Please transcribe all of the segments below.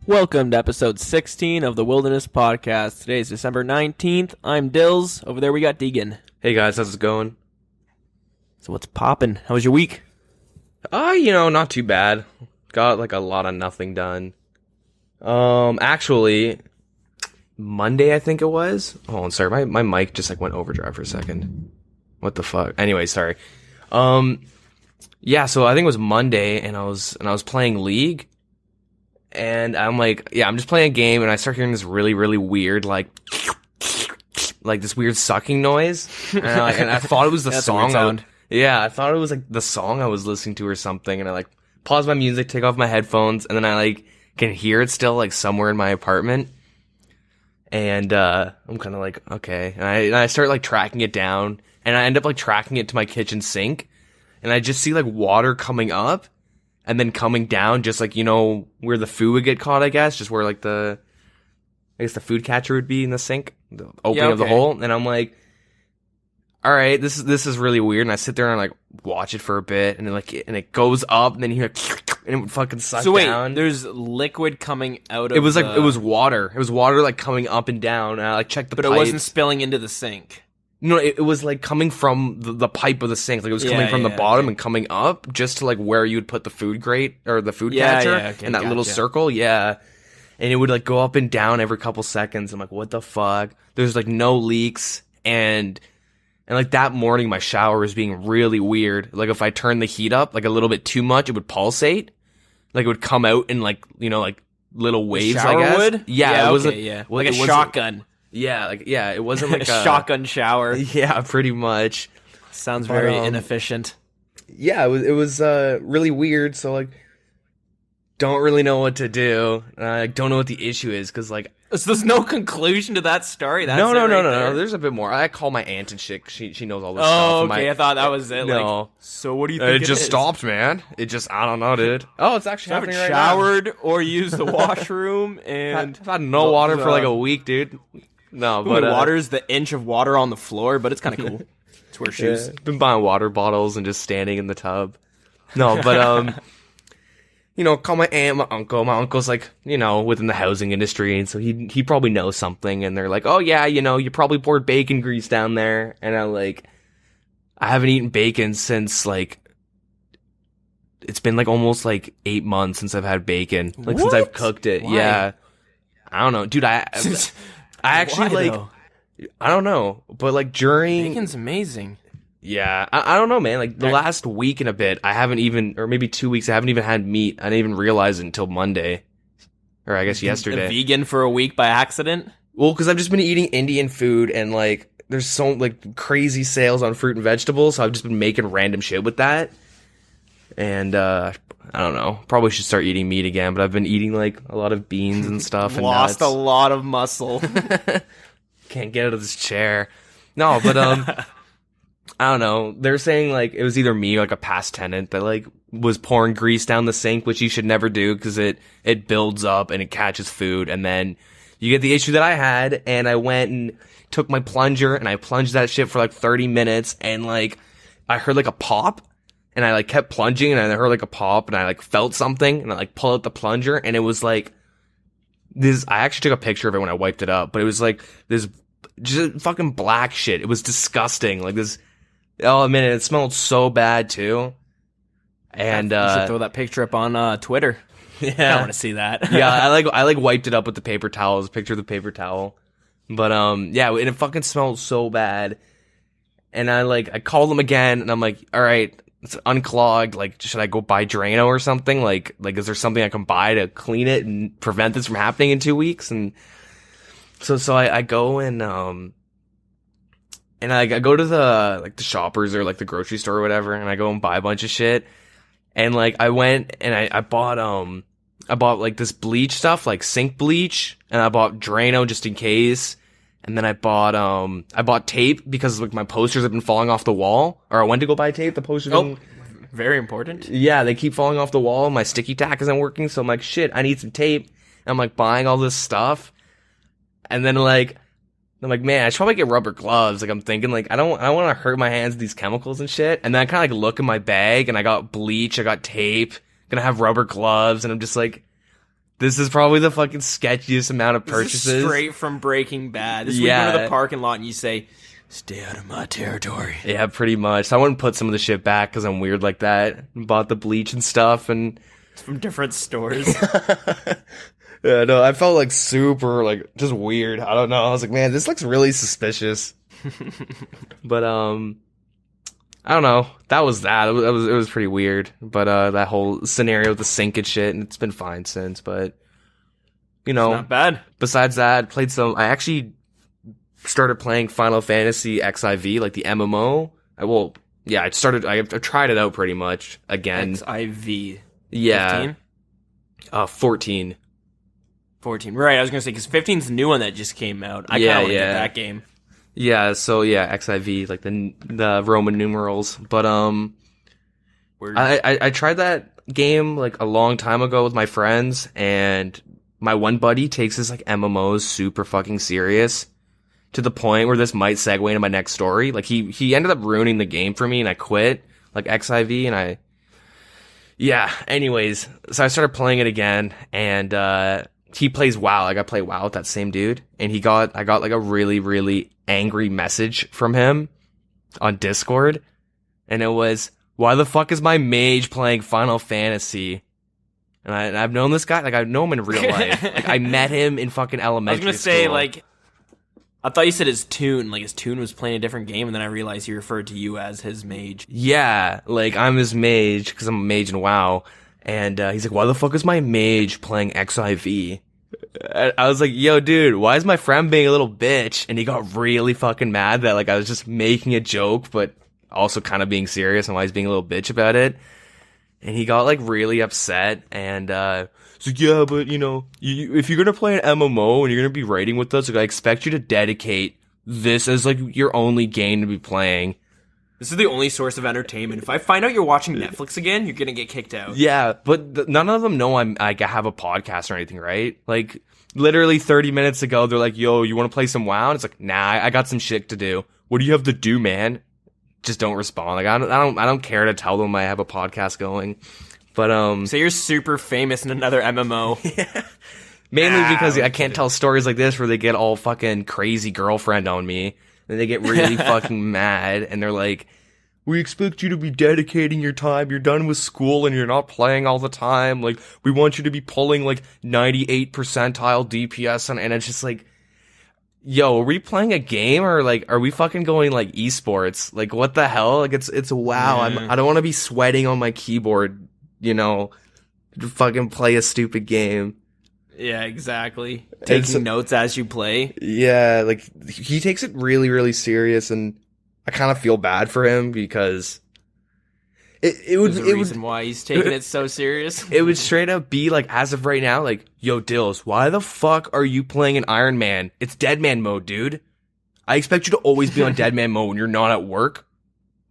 Welcome to episode 16 of the Wilderness Podcast. Today is December 19th. I'm Dills. Over there we got Deegan. Hey guys, how's it going? So what's poppin'? How was your week? Not too bad. Got like a lot of nothing done. Actually, Monday I think it was. Oh, sorry, my mic just like went overdrive for a second. What the fuck? Anyway, sorry. Yeah, so I think it was Monday and I was playing League. And I'm like, I'm just playing a game, and I start hearing this really, really weird, like this weird sucking noise. And I thought it was the song. I thought it was like the song I was listening to or something. And I like pause my music, take off my headphones, and then I like can hear it still like somewhere in my apartment. And I'm kind of like, okay. And I start like tracking it down, and I end up like tracking it to my kitchen sink, and I just see like water coming up. And then coming down, just like, where the food would get caught, I guess. Just where, like, the food catcher would be in the sink. The opening of the hole. And I'm like, all right, this is really weird. And I sit there and, like, watch it for a bit. And it goes up. And then you hear, and it would fucking suck down. So wait, there's liquid coming out of it was water. It was water, like, coming up and down. And I, like, checked the pipes. But it wasn't spilling into the sink. No, it was like coming from the pipe of the sink. Like it was coming from the bottom and coming up just to like where you would put the food grate or the food catcher in that little circle. Yeah. And it would like go up and down every couple seconds. I'm like, what the fuck? There's like no leaks. And like that morning, my shower was being really weird. Like if I turned the heat up like a little bit too much, it would pulsate. Like it would come out in like, like little waves, I guess. Would? Yeah. It wasn't like a shotgun. Yeah, it wasn't like a shotgun shower. Yeah, pretty much. Sounds very inefficient. Yeah, it was really weird. So like, don't really know what to do. I don't know what the issue is because like, so there's no conclusion to that story. That's no. There's a bit more. I call my aunt and shit. She knows all this stuff. Oh, okay. I thought that was it. No. Like, so what do you think? It just stopped, man. It just I don't know, dude. Oh, it's actually happening right now. Showered or used the washroom and I've had no water for like a week, dude. No, but water's the inch of water on the floor, but it's kind of cool. It's wear shoes. Been buying water bottles and just standing in the tub. No, but call my aunt, my uncle. My uncle's like, within the housing industry, and so he probably knows something. And they're like, oh yeah, you probably poured bacon grease down there. And I haven't eaten bacon since like it's been like almost like 8 months since I've had bacon, like since I've cooked it. Why? Yeah, I don't know, dude. I actually I don't know, but like during bacon's amazing. Yeah, I don't know, man. Like the last week and a bit, I haven't even, or maybe 2 weeks, I haven't even had meat. I didn't even realize it until Monday, or I guess yesterday. A vegan for a week by accident? Well, because I've just been eating Indian food and like there's so like crazy sales on fruit and vegetables, so I've just been making random shit with that. And I don't know, probably should start eating meat again, but I've been eating like a lot of beans and stuff. And lost nuts. A lot of muscle. Can't get out of this chair. No, but I don't know. They're saying like it was either me or like a past tenant that like was pouring grease down the sink, which you should never do because it builds up and it catches food, and then you get the issue that I had. And I went and took my plunger and I plunged that shit for like 30 minutes, and like I heard like a pop. And I like kept plunging, and I heard like a pop, and I like felt something, and I like pull out the plunger, and it was like this. I actually took a picture of it when I wiped it up, but it was like this just fucking black shit. It was disgusting. Like this. Oh man, it smelled so bad too. And you should throw that picture up on Twitter. Yeah, I want to see that. Yeah, I like wiped it up with the paper towel. It was a picture of the paper towel. But yeah, and it fucking smelled so bad. And I called them again, and I'm like, all right. It's unclogged. Like, should I go buy Drano or something? Like, is there something I can buy to clean it and prevent this from happening in 2 weeks? And so I go and I go to the Shoppers or like the grocery store or whatever, and I go and buy a bunch of shit. And like I went and I bought like this bleach stuff, like sink bleach, and I bought Drano just in case. And then I bought tape because like my posters have been falling off the wall. Or I went to go buy tape. The posters. Very important. Yeah, they keep falling off the wall. My sticky tack isn't working, so I'm like, shit, I need some tape. And I'm like buying all this stuff, and then like I'm like, man, I should probably get rubber gloves. Like I'm thinking, like I don't want to hurt my hands with these chemicals and shit. And then I kind of like look in my bag, and I got bleach, I got tape, gonna have rubber gloves, and I'm just like, This is probably the fucking sketchiest amount of This purchases. is straight from Breaking Bad. This is when you go to the parking lot and you say, "Stay out of my territory." Yeah, pretty much. So I wouldn't put some of the shit back because I'm weird like that. Bought the bleach and stuff, and It's from different stores. yeah, no, I felt like super, like, just weird. I don't know. I was like, man, this looks really suspicious. But I don't know. That was that. It was pretty weird. But that whole scenario with the sink and shit, and it's been fine since. But you know, Not bad. besides that, I actually started playing Final Fantasy XIV, like the MMO. I tried it out pretty much again. XIV. Yeah. 15? 14. 14. Right, I was going to say, because 15's the new one that just came out. I kind of want to get that game. Yeah, so yeah, XIV, like the Roman numerals. But Word. I tried that game like a long time ago with my friends, and my one buddy takes his like MMOs super fucking serious to the point where this might segue into my next story. Like he ended up ruining the game for me, and I quit like XIV, and anyways, so I started playing it again, and he plays WoW. Like I play WoW with that same dude, and I got like a really, really angry message from him on Discord, and it was, "Why the fuck is my mage playing Final Fantasy?" And I've known this guy, like I know him in real life. Like I met him in fucking elementary I was going to say, school. like, I thought you said his tune. Like, his tune was playing a different game, and then I realized he referred to you as his mage. Yeah, like I'm his mage because I'm a mage in WoW, and he's like, "Why the fuck is my mage playing XIV?" I was like, "Yo, dude, why is my friend being a little bitch?" And he got really fucking mad that like I was just making a joke, but also kind of being serious, and why he's being a little bitch about it. And he got like really upset, and he's like, "Yeah, but you know, if you're gonna play an MMO and you're gonna be raiding with us, like I expect you to dedicate this as like your only game to be playing." This is the only source of entertainment. If I find out you're watching Netflix again, you're going to get kicked out. Yeah, but none of them know I have a podcast or anything, right? Like, literally 30 minutes ago, they're like, "Yo, you want to play some WoW?" And it's like, "Nah, I got some shit to do." "What do you have to do, man?" Just don't respond. Like, I don't care to tell them I have a podcast going. But So you're super famous in another MMO. yeah. Mainly because I can't tell stories like this where they get all fucking crazy girlfriend on me. And they get really fucking mad, and they're like, "We expect you to be dedicating your time. You're done with school and you're not playing all the time. Like, we want you to be pulling like 98 percentile DPS and it's just like, yo, are we playing a game or like are we fucking going like esports? Like what the hell? Like it's WoW. Yeah. I don't want to be sweating on my keyboard, you know, to fucking play a stupid game." Yeah, exactly. Taking notes as you play. Yeah, like he takes it really, really serious, and I kind of feel bad for him because it would There's a reason why he's taking it so serious. it would straight up be like, as of right now, like, "Yo, Dills, why the fuck are you playing an Iron Man? It's DeadManMode, dude. I expect you to always be on DeadManMode when you're not at work."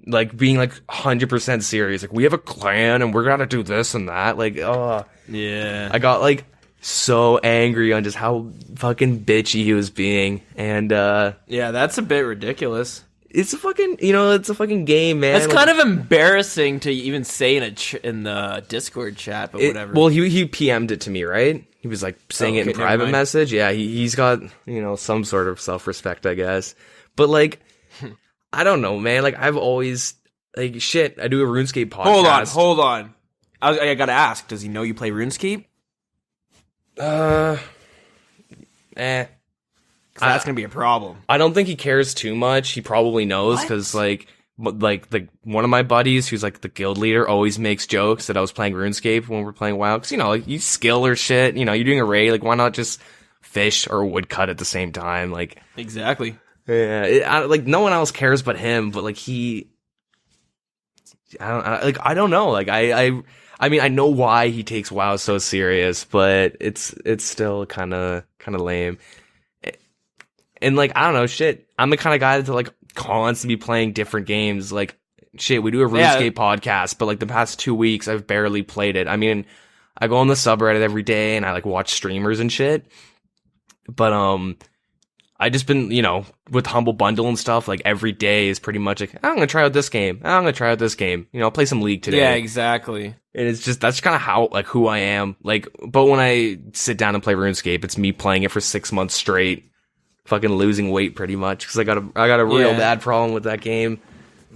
Like being like 100% serious. Like, "We have a clan and we're gonna do this and that." Like, Yeah. I got like so angry on just how fucking bitchy he was being, and Yeah, that's a bit ridiculous. it's a fucking, it's a fucking game, man. That's kind of embarrassing to even say in the Discord chat, but whatever. Well, he PM'd it to me, right? He was like saying it in Okay, never private mind. message. Yeah, he's got some sort of self-respect, I guess. But like, I don't know, man. Like I've always like shit. I do a RuneScape podcast. Hold on. I gotta ask. Does he know you play RuneScape? That's gonna be a problem. I don't think he cares too much. He probably knows because like one of my buddies who's like the guild leader always makes jokes that I was playing RuneScape when we're playing WoW. Because like you skill or shit. You're doing a raid. Like why not just fish or woodcut at the same time? Like Exactly. yeah, like no one else cares but him. But like I don't know. Like I mean I know why he takes WoW so serious, but it's still kind of lame. And like, I don't know, shit. I'm the kind of guy to like constantly be playing different games. Like, shit, we do a RuneScape podcast, but like the past 2 weeks, I've barely played it. I mean, I go on the subreddit every day and I like watch streamers and shit. But I just been, with Humble Bundle and stuff, like every day is pretty much like, I'm going to try out this game. I'm going to try out this game. I'll play some League today. Yeah, exactly. And it's just, that's kind of how, like, who I am. Like, but when I sit down and play RuneScape, it's me playing it for 6 months straight, fucking losing weight pretty much, because I got a real bad problem with that game.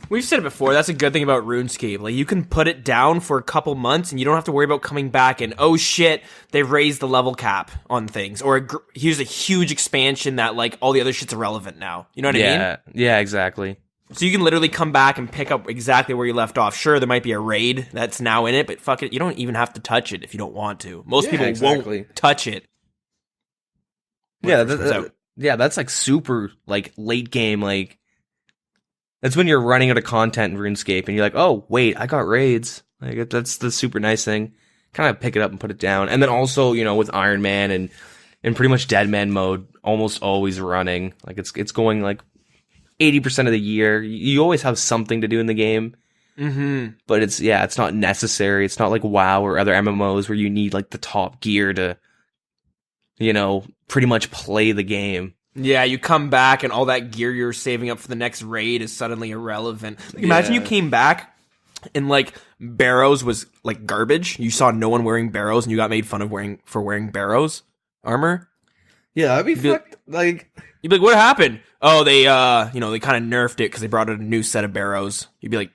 We've said it before, that's a good thing about RuneScape. Like, you can put it down for a couple months, and you don't have to worry about coming back and, oh shit, they raised the level cap on things. Or here's a huge expansion that, like, all the other shit's irrelevant now. You know what I mean? Yeah, exactly. So you can literally come back and pick up exactly where you left off. Sure, there might be a raid that's now in it, but fuck it, you don't even have to touch it if you don't want to. Most people won't touch it. Yeah, that's like super, like, late game, like, that's when you're running out of content in RuneScape, and you're like, oh, wait, I got raids. Like, that's the super nice thing. Kind of pick it up and put it down. And then also, with Iron Man and pretty much DeadManMode almost always running. Like, it's going, like, 80% of the year. You always have something to do in the game. Mm-hmm. But it's not necessary. It's not like WoW or other MMOs where you need, like, the top gear to, pretty much play the game. Yeah, you come back and all that gear you're saving up for the next raid is suddenly irrelevant. Like, imagine you came back and, like, Barrows was, like, garbage. You saw no one wearing Barrows and you got made fun of for wearing Barrows armor. Yeah, that'd be fucked. Like, you'd be like, what happened? Oh, they, they kind of nerfed it because they brought out a new set of Barrows. You'd be like,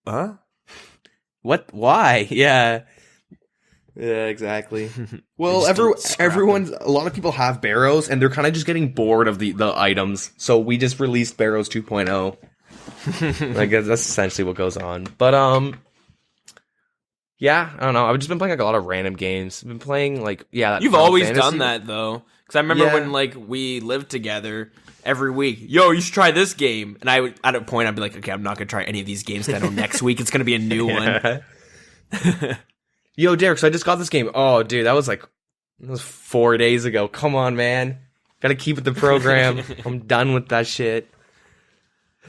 huh? What? Why? Yeah. Yeah, exactly. Well, a lot of people have Barrows, and they're kind of just getting bored of the items. So we just released Barrows 2.0. Like, that's essentially what goes on. But, yeah, I don't know. I've just been playing, like, a lot of random games. I've been playing, like, You've always done that, though. Because I remember when, like, we lived together every week. Yo, you should try this game. And at a point, I'd be like, okay, I'm not going to try any of these games. I know next week it's going to be a new one. Yo, Derek, so I just got this game. Oh, dude, that was 4 days ago. Come on, man. Gotta keep with the program. I'm done with that shit.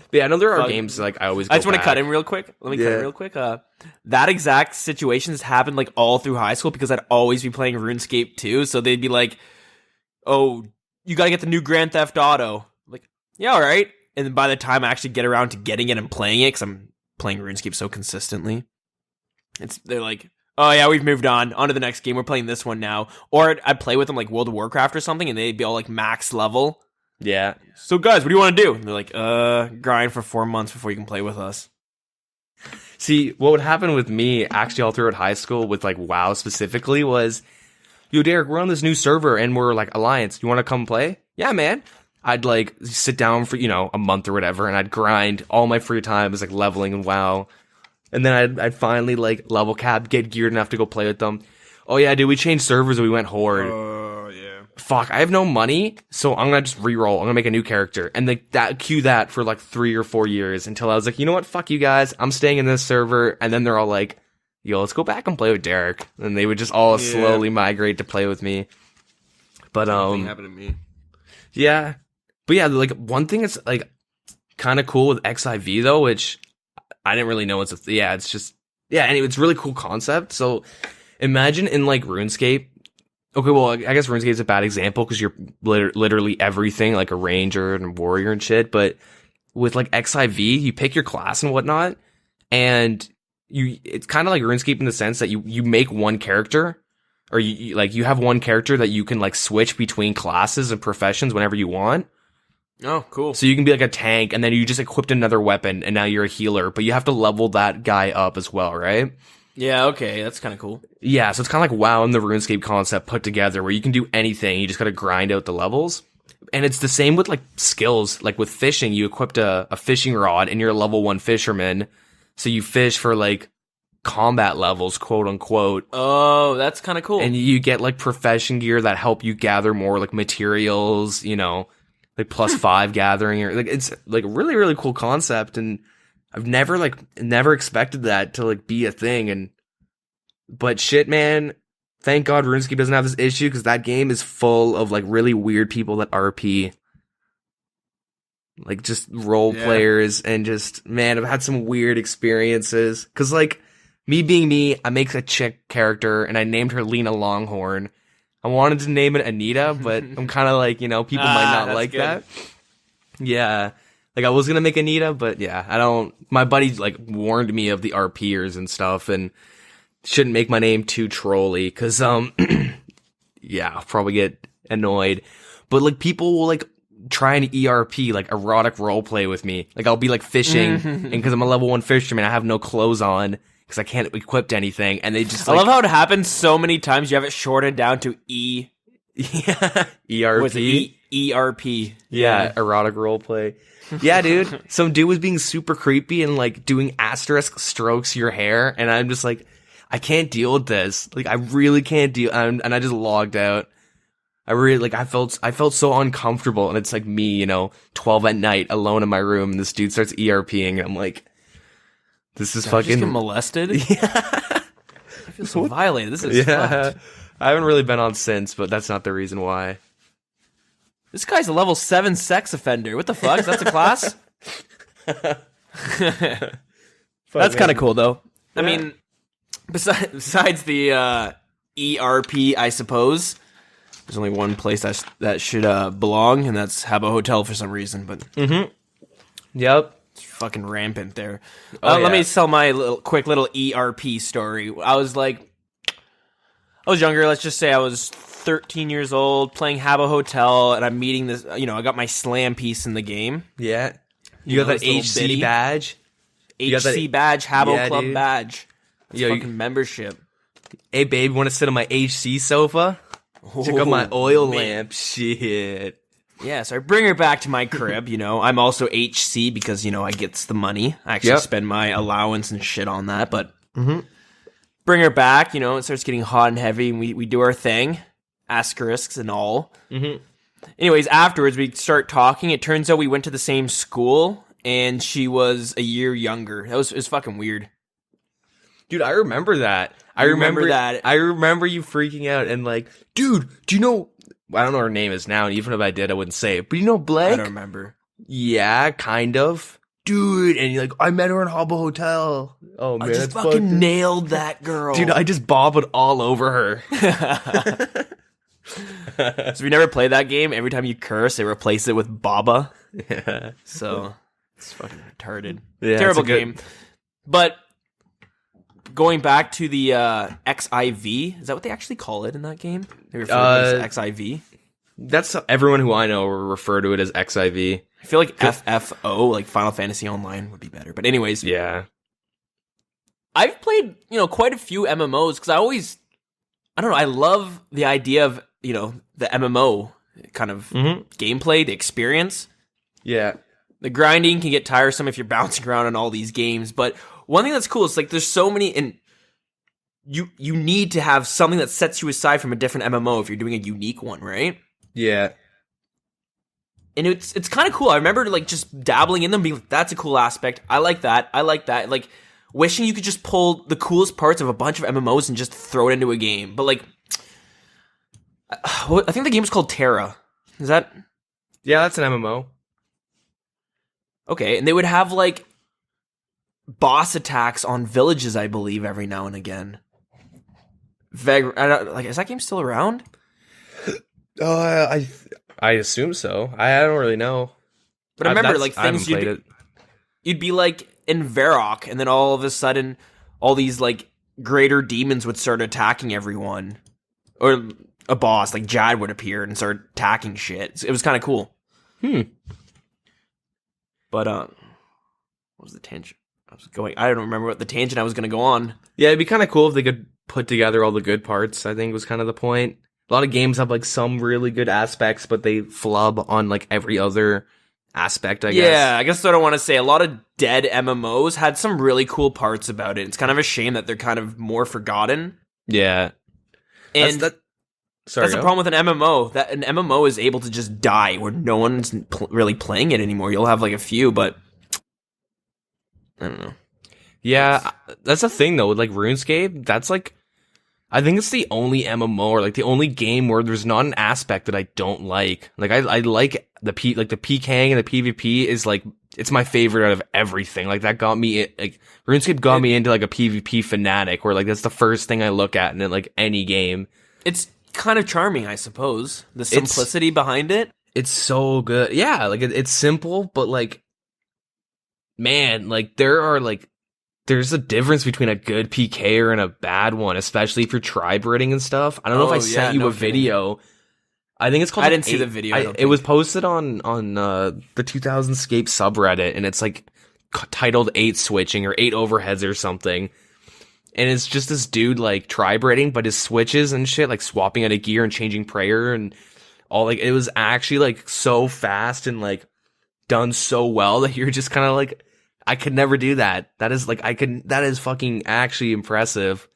But yeah, I know there are games, like, I always go I just want to back. cut in real quick. Let me cut in real quick. That exact situation has happened, like, all through high school because I'd always be playing RuneScape too. So they'd be like, oh, you gotta get the new Grand Theft Auto. I'm like, yeah, all right. And then by the time I actually get around to getting it and playing it, because I'm playing RuneScape so consistently, they're like, oh yeah, we've moved on to the next game. We're playing this one now. Or I'd play with them like World of Warcraft or something, and they'd be all like max level. Yeah. So guys, what do you want to do? And they're like, grind for 4 months before you can play with us. See, what would happen with me actually all throughout high school with like WoW specifically was, yo, Derek, we're on this new server and we're like Alliance. You want to come play? Yeah, man. I'd like sit down for, a month or whatever, and I'd grind all my free time is like leveling in WoW. And then I'd finally, like, level cap, get geared enough to go play with them. Oh, yeah, dude, we changed servers and we went Horde. Oh, yeah. Fuck, I have no money, so I'm gonna just reroll. I'm gonna make a new character. And, like, queue that for, like, 3 or 4 years until I was like, you know what, fuck you guys. I'm staying in this server. And then they're all like, yo, let's go back and play with Derek. And they would just all slowly migrate to play with me. But, Nothing happened to me. Yeah. But, yeah, like, one thing that's, like, kind of cool with XIV, though, which I didn't really know it's anyway, it's a really cool concept. So imagine in like RuneScape. Okay, well, I guess RuneScape is a bad example because you're literally everything, like a ranger and warrior and shit. But with like XIV, you pick your class and whatnot, and it's kind of like RuneScape in the sense that you make one character, or you have one character that you can like switch between classes and professions whenever you want. Oh, cool. So you can be like a tank, and then you just equipped another weapon, and now you're a healer, but you have to level that guy up as well, right? Yeah, okay, that's kind of cool. Yeah, so it's kind of like WoW and the RuneScape concept put together, where you can do anything, you just gotta grind out the levels. And it's the same with like skills, like with fishing, you equipped a fishing rod, and you're a level 1 fisherman, so you fish for like combat levels, quote unquote. Oh, that's kind of cool. And you get like profession gear that help you gather more like materials, like +5 gathering, or like it's like a really, really cool concept, and I've never expected that to like be a thing. But shit, man, thank God RuneScape doesn't have this issue, because that game is full of like really weird people that RP, like just role players, and just, man, I've had some weird experiences. Because like me being me, I make a chick character and I named her Lena Longhorn. I wanted to name it Anita, but I'm kind of like, people might not like good. that. Yeah. Like, I was gonna make Anita, but yeah, I don't... My buddy, like, warned me of the RPers and stuff, and shouldn't make my name too trolly, because, yeah, I'll probably get annoyed. But, like, people will, like, try an ERP, like, erotic roleplay with me. Like, I'll be, like, fishing, and because I'm a level 1 fisherman, I have no clothes on, because I can't equip anything, and they just, like... I love how it happens so many times, you have it shortened down to E. Yeah. ERP. What's it? ERP. Yeah, erotic roleplay. Yeah, dude. Some dude was being super creepy and, like, doing asterisk strokes your hair, and I'm just like, I can't deal with this. Like, I really can't deal, and I just logged out. I really, like, I felt so uncomfortable, and it's like me, 12 at night, alone in my room, and this dude starts ERPing, and I'm like, this is fucking... Just get molested? Yeah. I feel so violated. This is fucked. I haven't really been on since, but that's not the reason why. This guy's a level 7 sex offender. What the fuck? That's a class? That's kind of cool, though. I mean, besides the ERP, I suppose, there's only one place that should belong, and that's Habbo Hotel for some reason. But Yep. it's fucking rampant there. Oh, Let me tell my quick little ERP story. I was younger. Let's just say I was 13 years old, playing Habbo Hotel, and I'm meeting this, I got my slam piece in the game. Yeah. You got that HC badge? HC badge, Habbo Club dude. badge. It's Yo, fucking membership. Hey, babe, want to sit on my HC sofa? Check out my oil lamp. Shit. Yeah, so I bring her back to my crib, I'm also HC because, I gets the money. I actually spend my allowance and shit on that, but bring her back, it starts getting hot and heavy, and we do our thing. Asterisks and all. Anyways, afterwards, we start talking. It turns out we went to the same school, and she was a year younger. It was fucking weird. Dude, I remember that. I remember that. I remember you freaking out and like, dude, do you know... I don't know what her name is now, and even if I did, I wouldn't say it. But you know Blake? I don't remember. Yeah, kind of. Dude, and you're like, I met her in Habbo Hotel. Oh, man, I just fucking nailed that girl. Dude, I just bobbled all over her. So we never play that game. Every time you curse, they replace it with Baba. Yeah. So it's fucking retarded. Yeah, Terrible game. But going back to the XIV, is that what they actually call it in that game? They refer to it as XIV. That's everyone who I know will refer to it as XIV. I feel like FFO, like Final Fantasy Online, would be better. But anyways, yeah, I've played quite a few MMOs because I don't know, I love the idea of the MMO kind of gameplay, the experience. Yeah. The grinding can get tiresome if you're bouncing around on all these games, but one thing that's cool is like there's so many, and you need to have something that sets you aside from a different MMO if you're doing a unique one, right? Yeah. And it's kind of cool. I remember like just dabbling in them, being like, that's a cool aspect. I like that. Like wishing you could just pull the coolest parts of a bunch of MMOs and just throw it into a game. But like, I think the game is called Terra. Is that? Yeah, that's an MMO. Okay, and they would have like boss attacks on villages, I believe, every now and again. Is that game still around? I assume so. I don't really know. But I remember like things you'd be like in Varrock, and then all of a sudden, all these like greater demons would start attacking everyone, or a boss like Jad would appear and start attacking shit. It was kind of cool. But what was the tangent? I don't remember what the tangent I was going to go on. Yeah, it'd be kind of cool if they could put together all the good parts, I think was kind of the point. A lot of games have like some really good aspects, but they flub on like every other aspect, I guess. Yeah, I guess what I want to say. A lot of dead MMOs had some really cool parts about it. It's kind of a shame that they're kind of more forgotten. Yeah. And that's the problem with an MMO. That an MMO is able to just die where no one's really playing it anymore. You'll have like a few, but I don't know. Yeah, that's the thing though with like RuneScape. That's like, I think it's the only MMO or like the only game where there's not an aspect that I don't like. Like I like the PKing and the PvP is like, it's my favorite out of everything. Like that got me, like RuneScape got me into like a PvP fanatic where like that's the first thing I look at in like any game. It's kind of charming, I suppose. The simplicity behind it. It's so good. Yeah, like it's simple, but like, man, like there's a difference between a good PKer and a bad one, especially if you're tri-breeding and stuff. I don't know if I sent you a video. I think it's called. I didn't see the video. It was posted on the 2000scape subreddit, and it's like titled 8 switching or 8 overheads or something. And it's just this dude like tri-breeding, but his switches and shit, like swapping out a gear and changing prayer and all, like it was actually like so fast and like done so well that you're just kind of like, I could never do that. That is like, that is fucking actually impressive.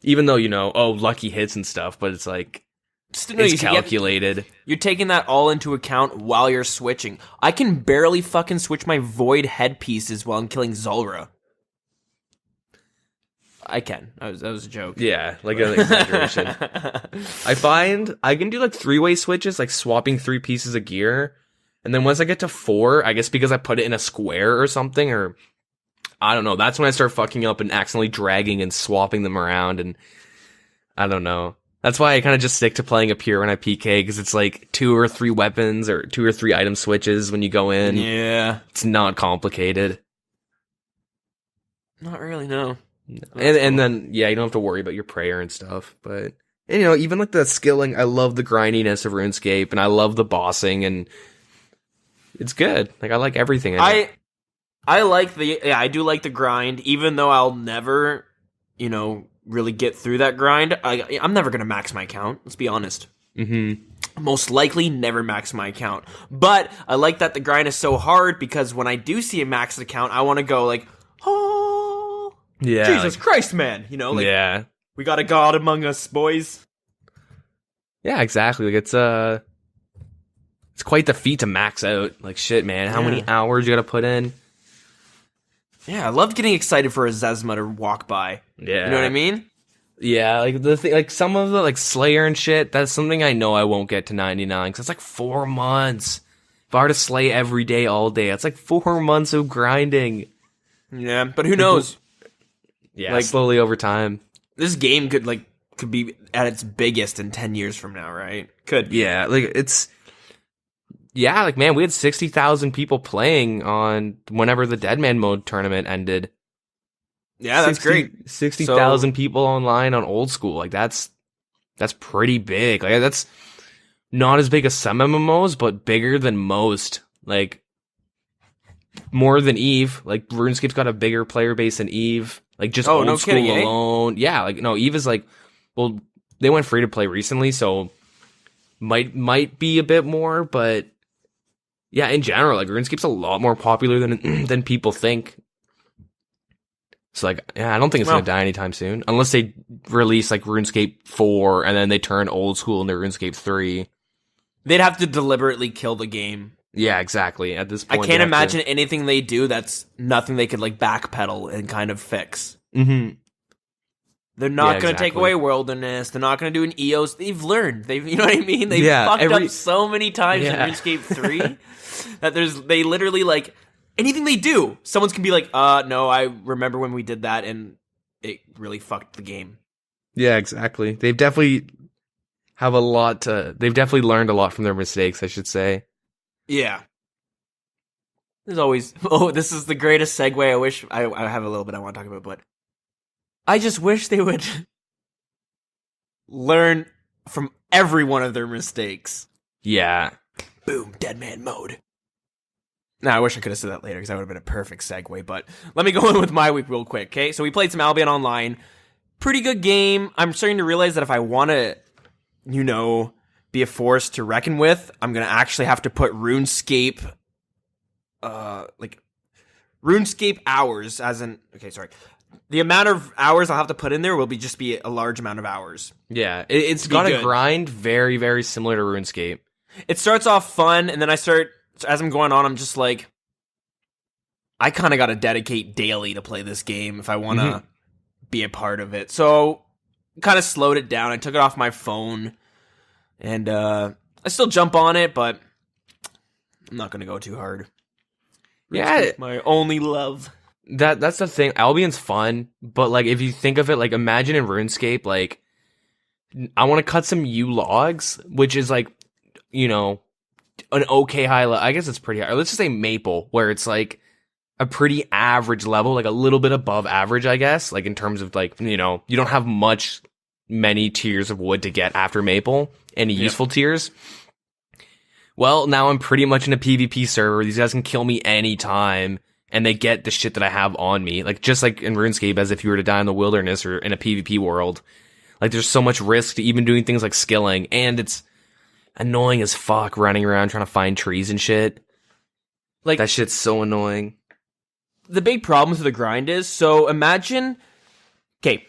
Even though, lucky hits and stuff, but it's like, it's calculated. You're taking that all into account while you're switching. I can barely fucking switch my void headpieces while I'm killing Zulrah. I can. That was a joke. Yeah, like an exaggeration. I find I can do like 3-way switches, like swapping 3 pieces of gear. And then once I get to 4, I guess because I put it in a square or something, or I don't know, that's when I start fucking up and accidentally dragging and swapping them around. And I don't know. That's why I kind of just stick to playing a pure when I PK, because it's like 2 or 3 weapons or 2 or 3 item switches when you go in. Yeah. It's not complicated. Not really, no. And then, yeah, you don't have to worry about your prayer and stuff. But, even like the skilling, I love the grindiness of RuneScape, and I love the bossing, and it's good. Like, I like everything in it. I do like the grind, even though I'll never, really get through that grind. I'm never going to max my account, let's be honest. Mm-hmm. Most likely never max my account. But I like that the grind is so hard, because when I do see a maxed account, I want to go like, oh, yeah, Jesus Christ, man. Yeah. We got a god among us, boys. Yeah, exactly. Like, it's quite the feat to max out. Like, shit, man. How many hours you got to put in? Yeah, I loved getting excited for a Zezma to walk by. Yeah. You know what I mean? Yeah, like the thing, like some of the like Slayer and shit, that's something I know I won't get to 99, because it's like 4 months. If I were to slay every day, all day, it's like 4 months of grinding. Yeah, but who knows? Yeah, like, slowly over time. This game could be at its biggest in 10 years from now, right? Could. Yeah, like yeah, like, man, we had 60,000 people playing on whenever the DeadManMode tournament ended. Yeah, that's great. 60,000 people online on Oldschool. Like, that's pretty big. Like, that's not as big as some MMOs, but bigger than most. Like, more than Eve. Like, RuneScape's got a bigger player base than Eve. Like, just Oldschool alone. Yeah, like, no, Eve is like, well, they went free to play recently, so might be a bit more, but yeah, in general, like, RuneScape's a lot more popular than people think. So, like, yeah, I don't think it's going to die anytime soon. Unless they release, like, RuneScape 4, and then they turn Oldschool into RuneScape 3. They'd have to deliberately kill the game. Yeah, exactly. At this point, I can't imagine anything they do that's nothing they could, like, backpedal and kind of fix. Mm-hmm. They're not going to take away Wilderness. They're not going to do an EOS. They've learned. You know what I mean? They've fucked up so many times in RuneScape 3 that they literally, like, anything they do, someone's can be like, no, I remember when we did that, and it really fucked the game. Yeah, exactly. They've definitely learned a lot from their mistakes, I should say. Yeah. There's always, this is the greatest segue. I wish, I have a little bit I want to talk about, but I just wish they would learn from every one of their mistakes. Yeah. Boom, DeadManMode. Now, I wish I could have said that later, because that would have been a perfect segue, but let me go in with my week real quick, okay? So we played some Albion Online. Pretty good game. I'm starting to realize that if I want to, be a force to reckon with, I'm going to actually have to put RuneScape, RuneScape hours, as in, okay, sorry. The amount of hours I'll have to put in there will be a large amount of hours. Yeah, it's got a grind very, very similar to RuneScape. It starts off fun, and then as I'm going on, I'm just like, I kind of got to dedicate daily to play this game if I want to be a part of it. So, kind of slowed it down. I took it off my phone, and I still jump on it, but I'm not going to go too hard. Yeah, my only love. That's the thing. Albion's fun, but like if you think of it, like imagine in RuneScape, like I want to cut some yew logs, which is like, an okay high level. I guess it's pretty high. Let's just say maple, where it's like a pretty average level, like a little bit above average, I guess, like in terms of like, you don't have many tiers of wood to get after maple, any useful tiers. Well, now I'm pretty much in a PvP server. These guys can kill me anytime, and they get the shit that I have on me. Like, just like in RuneScape, as if you were to die in the wilderness or in a PvP world. Like, there's so much risk to even doing things like skilling, and it's annoying as fuck running around trying to find trees and shit. Like, that shit's so annoying. The big problem with the grind is, so imagine, okay,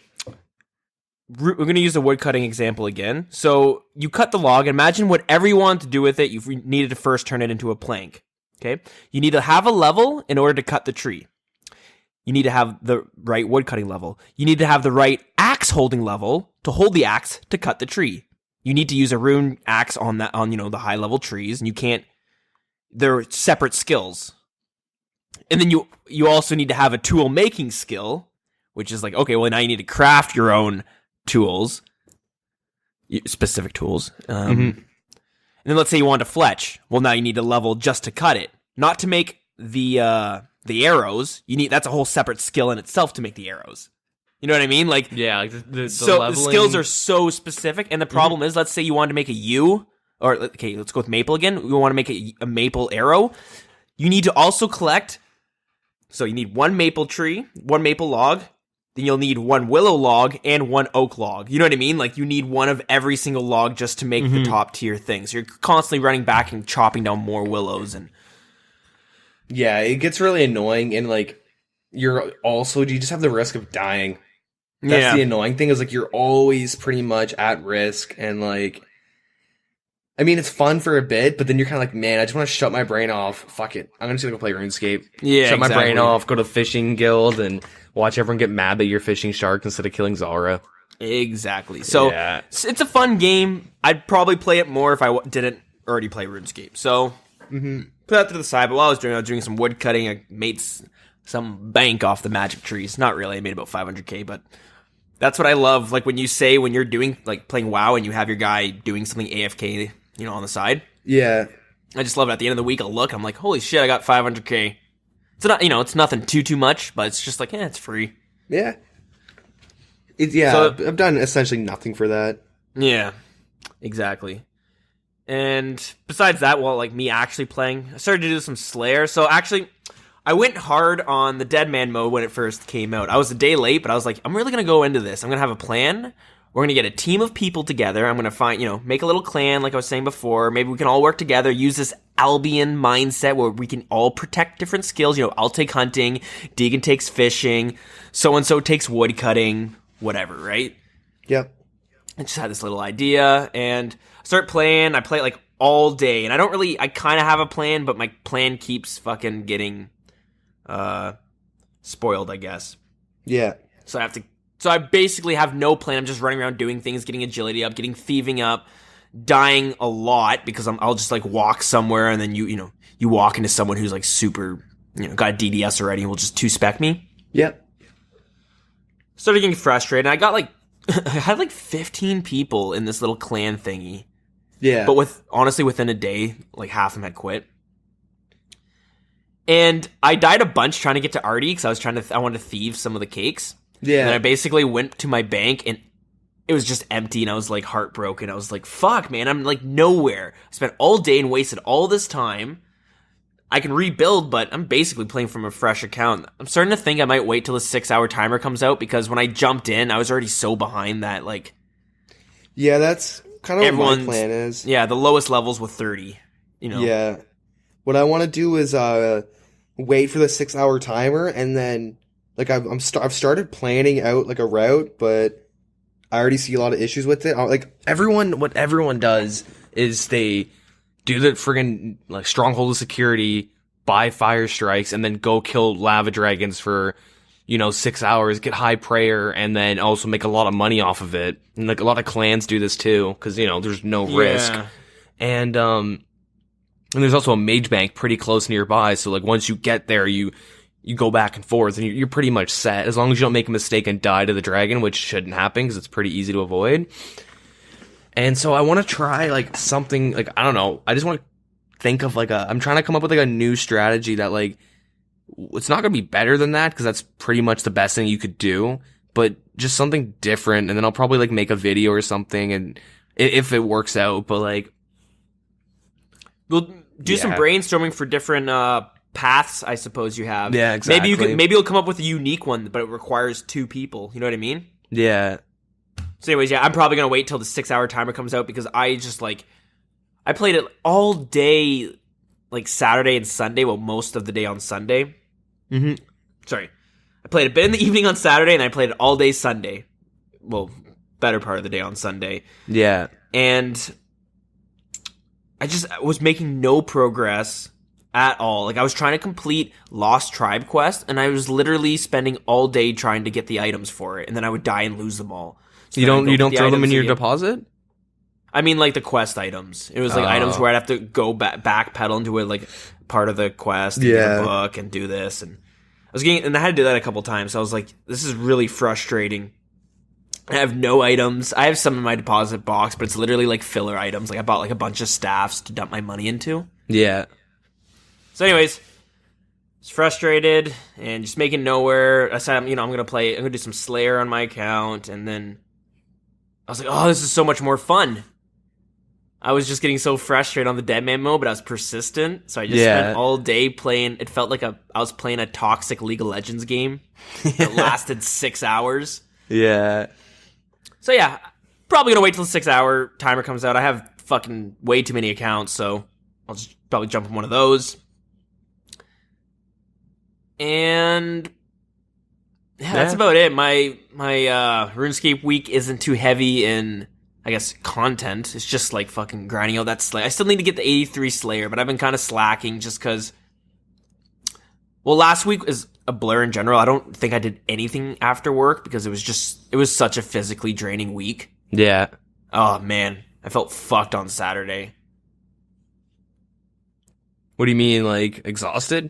we're going to use the wood cutting example again. So you cut the log, and imagine whatever you want to do with it, you needed to first turn it into a plank. Okay? You need to have a level in order to cut the tree. You need to have the right wood cutting level. You need to have the right axe holding level to hold the axe to cut the tree. You need to use a rune axe on the high level trees, and you can't, they're separate skills. And then you also need to have a tool making skill, which is like, okay, well now you need to craft your own tools, specific tools. And then let's say you want to fletch. Well, now you need a level just to cut it, not to make the arrows. That's a whole separate skill in itself to make the arrows. You know what I mean? Like, yeah, like the skills are so specific. And the problem is, let's say you want to make a yew, or okay, let's go with maple again. We want to make a maple arrow. You need to also collect. So you need one maple tree, one maple log. Then you'll need one willow log and one oak log. You know what I mean? Like, you need one of every single log just to make the top tier thing. So you're constantly running back and chopping down more willows. And yeah, it gets really annoying. And like, you just have the risk of dying. That's the annoying thing, is like, you're always pretty much at risk. And like, I mean, it's fun for a bit, but then you're kind of like, man, I just want to shut my brain off. Fuck it. I'm just going to go play RuneScape. Yeah, shut my brain off, go to fishing guild, and watch everyone get mad that you're fishing sharks instead of killing Zara. Exactly. So it's a fun game. I'd probably play it more if I didn't already play RuneScape. So put that to the side. But while I was doing some wood cutting, I made some bank off the magic trees. Not really. I made about 500k, but that's what I love. Like, when you're doing, like, playing WoW and you have your guy doing something AFK, on the side. Yeah. I just love it. At the end of the week, I'll look. I'm like, holy shit, I got 500k. It's not, it's nothing too much, but it's just like, it's free. Yeah. So, I've done essentially nothing for that. Yeah, exactly. And besides that, like, me actually playing, I started to do some Slayer. So actually, I went hard on the DeadManMode when it first came out. I was a day late, but I was like, I'm really going to go into this. I'm going to have a plan. We're going to get a team of people together. I'm going to find, make a little clan, like I was saying before. Maybe we can all work together, use this Albion mindset where we can all protect different skills. I'll take hunting, Deegan takes fishing, so-and-so takes wood cutting, whatever, right? Yep. I just had this little idea, and I start playing. I play like all day, and I kind of have a plan, but my plan keeps fucking getting spoiled, I guess. Yeah. So I basically have no plan. I'm just running around doing things, getting agility up, getting thieving up, dying a lot because I'll just like walk somewhere, and then you walk into someone who's like super, got a DDS already and will just 2-spec me. Yep. Started getting frustrated. I got I had like 15 people in this little clan thingy. Yeah. But honestly, within a day, like half of them had quit. And I died a bunch trying to get to Artie because I wanted to thieve some of the cakes. Yeah. And I basically went to my bank and it was just empty, and I was like heartbroken. I was like, fuck, man, I'm like nowhere. I spent all day and wasted all this time. I can rebuild, but I'm basically playing from a fresh account. I'm starting to think I might wait till the 6-hour timer comes out, because when I jumped in, I was already so behind that, like... Yeah, that's kind of what my plan is. Yeah, the lowest levels with 30, Yeah. What I want to do is wait for the 6-hour timer, and then... Like, I've started planning out, like, a route, but I already see a lot of issues with it. Like, what everyone does is they do the friggin', like, Stronghold of Security, buy fire strikes, and then go kill lava dragons for, 6 hours, get high prayer, and then also make a lot of money off of it. And, like, a lot of clans do this, too, because, there's no risk. And there's also a mage bank pretty close nearby, so, like, once you get there, you go back and forth, and you're pretty much set, as long as you don't make a mistake and die to the dragon, which shouldn't happen, because it's pretty easy to avoid. And so I want to try like something like, I don't know. I just want to think of like I'm trying to come up with like a new strategy that like, it's not going to be better than that because that's pretty much the best thing you could do, but just something different. And then I'll probably like make a video or something, and if it works out, but like, we'll do some brainstorming for different paths, I suppose you have. Yeah, exactly. Maybe you'll come up with a unique one, but it requires 2 people. You know what I mean? Yeah. So anyways, yeah, I'm probably going to wait till the 6-hour timer comes out because I just like, I played it all day, like Saturday and Sunday, well, most of the day on Sunday. Mm-hmm. Sorry. I played a bit in the evening on Saturday, and I played it all day Sunday. Well, better part of the day on Sunday. Yeah. And I just was making no progress at all. Like, I was trying to complete Lost Tribe quest, and I was literally spending all day trying to get the items for it, and then I would die and lose them all. So you don't throw them in your deposit? I mean, like the quest items. It was like items where I'd have to go backpedal into it, like part of the quest, and get a book and do this, and I had to do that a couple times. So I was like, this is really frustrating. I have no items. I have some in my deposit box, but it's literally like filler items. Like I bought like a bunch of staffs to dump my money into. Yeah. So, anyways, I was frustrated and just making nowhere. I said, I'm gonna do some Slayer on my account, and then I was like, oh, this is so much more fun. I was just getting so frustrated on the DeadManMode, but I was persistent, so I just spent all day playing. It felt like I was playing a toxic League of Legends game that lasted 6 hours. Yeah. So yeah, probably gonna wait till the 6-hour timer comes out. I have fucking way too many accounts, so I'll just probably jump on one of those. And yeah, that's about it. My RuneScape week isn't too heavy in, I guess, content. It's just like fucking grinding out that Slayer. I still need to get the 83 Slayer, but I've been kind of slacking just because, well, last week is a blur in general. I don't think I did anything after work because it was such a physically draining week. Yeah. Oh, man. I felt fucked on Saturday. What do you mean, like, exhausted?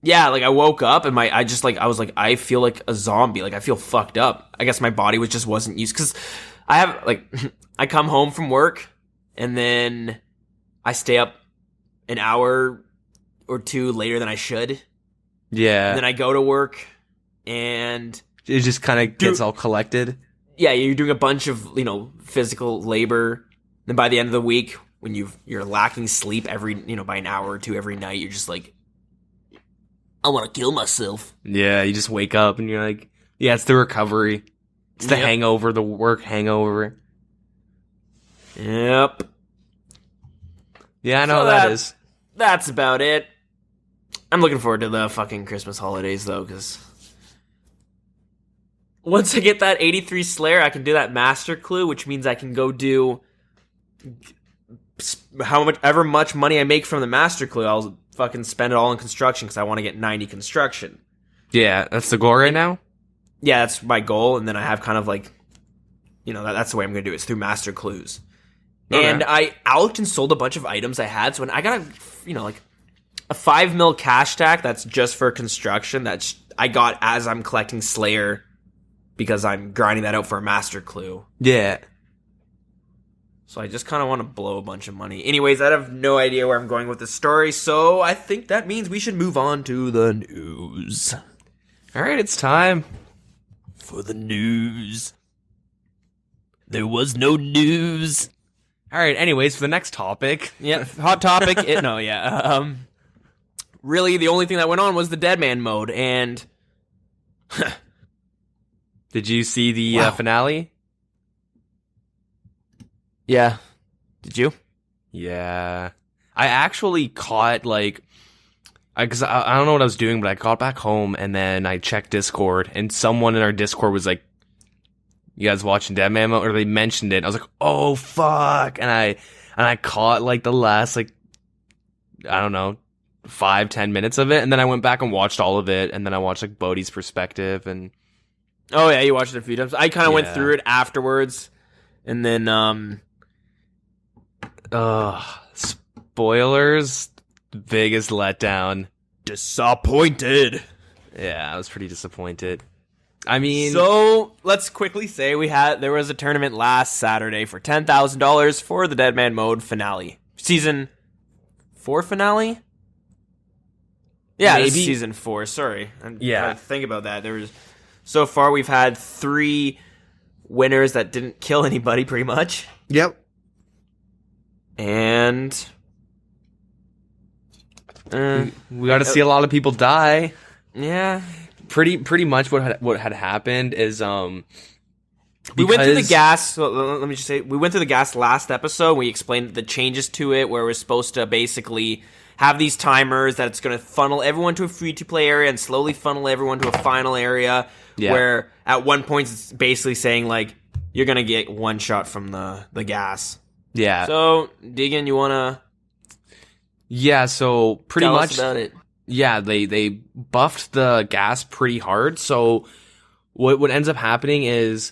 Yeah, like I woke up and I was like, I feel like a zombie. Like I feel fucked up. I guess my body wasn't used, because I have like, I come home from work and then I stay up an hour or 2 later than I should. Yeah. And then I go to work and it just kind of gets all collected. Yeah, you're doing a bunch of, physical labor. Then by the end of the week, when you're lacking sleep by an hour or 2 every night, you're just like, I want to kill myself. Yeah, you just wake up and you're like, yeah, it's the recovery. It's the hangover, the work hangover. Yep. Yeah, I know that is. That's about it. I'm looking forward to the fucking Christmas holidays, though, because once I get that 83 Slayer, I can do that Master Clue, which means I can go do however much money I make from the Master Clue. I'll fucking spend it all in construction because I want to get 90 construction. Yeah, that's the goal right now? Yeah, that's my goal, and then I have kind of like, that's the way I'm going to do it. It's through Master Clues. Okay. And I out and sold a bunch of items I had, so when I got a 5 mil cash stack that's just for construction that I got as I'm collecting Slayer because I'm grinding that out for a Master Clue. Yeah. So I just kind of want to blow a bunch of money. Anyways, I have no idea where I'm going with this story, so I think that means we should move on to the news. All right, it's time for the news. There was no news. All right, anyways, for the next topic. Yeah, hot topic. Really, the only thing that went on was the DeadManMode, and did you see the finale? Yeah. Did you? Yeah. I actually caught, because I don't know what I was doing, but I got back home, and then I checked Discord, and someone in our Discord was like, you guys watching DeadManMode? Or they mentioned it. I was like, oh, fuck. And I caught, the last, I don't know, 5-10 minutes of it, and then I went back and watched all of it, and then I watched, Bodhi's perspective, and... Oh, yeah, you watched it a few times. I kind of went through it afterwards, and then, spoilers, biggest letdown. Disappointed. Yeah, I was pretty disappointed. I mean, so let's quickly say there was a tournament last Saturday for $10,000 for the DeadManMode finale, season 4 finale. Yeah, this is season 4. Sorry, I'm trying to think about that. So far we've had 3 winners that didn't kill anybody, pretty much. Yep. And we got to see a lot of people die. Yeah. Pretty much what had happened is we went through the gas. So let me just say, we went through the gas last episode. We explained the changes to it, where we're supposed to basically have these timers that it's going to funnel everyone to a free-to-play area and slowly funnel everyone to a final area. Yeah. Where at one point it's basically saying like you're going to get one shot from the gas. Yeah. So Deegan, you want to? Yeah. So pretty tell much us about it. Yeah, they buffed the gas pretty hard. So what ends up happening is,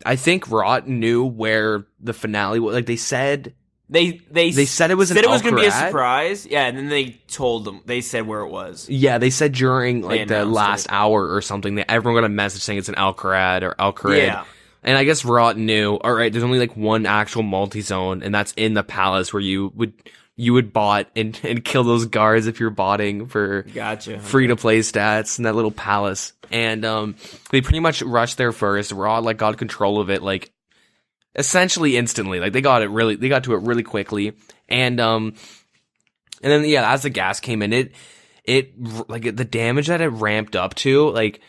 I think Rot knew where the finale was. Like they said, they said it was going to be a surprise. Yeah, and then they told them. They said where it was. Yeah, they said during like the last hour or something that everyone got a message saying it's an Alcarad or Alcarid. Yeah. And I guess Rot knew. All right, there's only like one actual multi-zone, and that's in the palace where you would bot and kill those guards if you're botting for free-to-play stats in that little palace. And they pretty much rushed there first. Raw like got control of it like essentially instantly. Like they got to it really quickly. And then as the gas came in, it like the damage that it ramped up to, like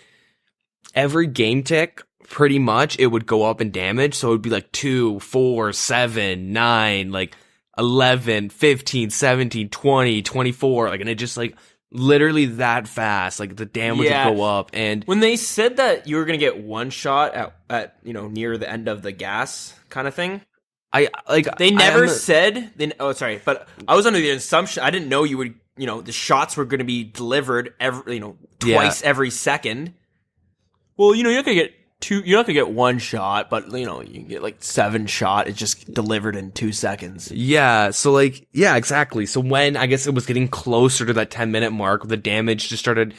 every game tick pretty much it would go up in damage. So it would be like 2, 4, 7, 9, like 11, 15, 17, 20, 24, like, and it just like literally that fast, like the damage would go up. And when they said that you were gonna get one shot at near the end of the gas kind of thing, they never said. But I was under the assumption, I didn't know you would, the shots were gonna be delivered twice every second. Well, you're not gonna get you're not gonna get one shot, but you can get like 7 shot. It's just delivered in 2 seconds. Yeah, so exactly. So when I guess it was getting closer to that 10-minute mark, the damage just started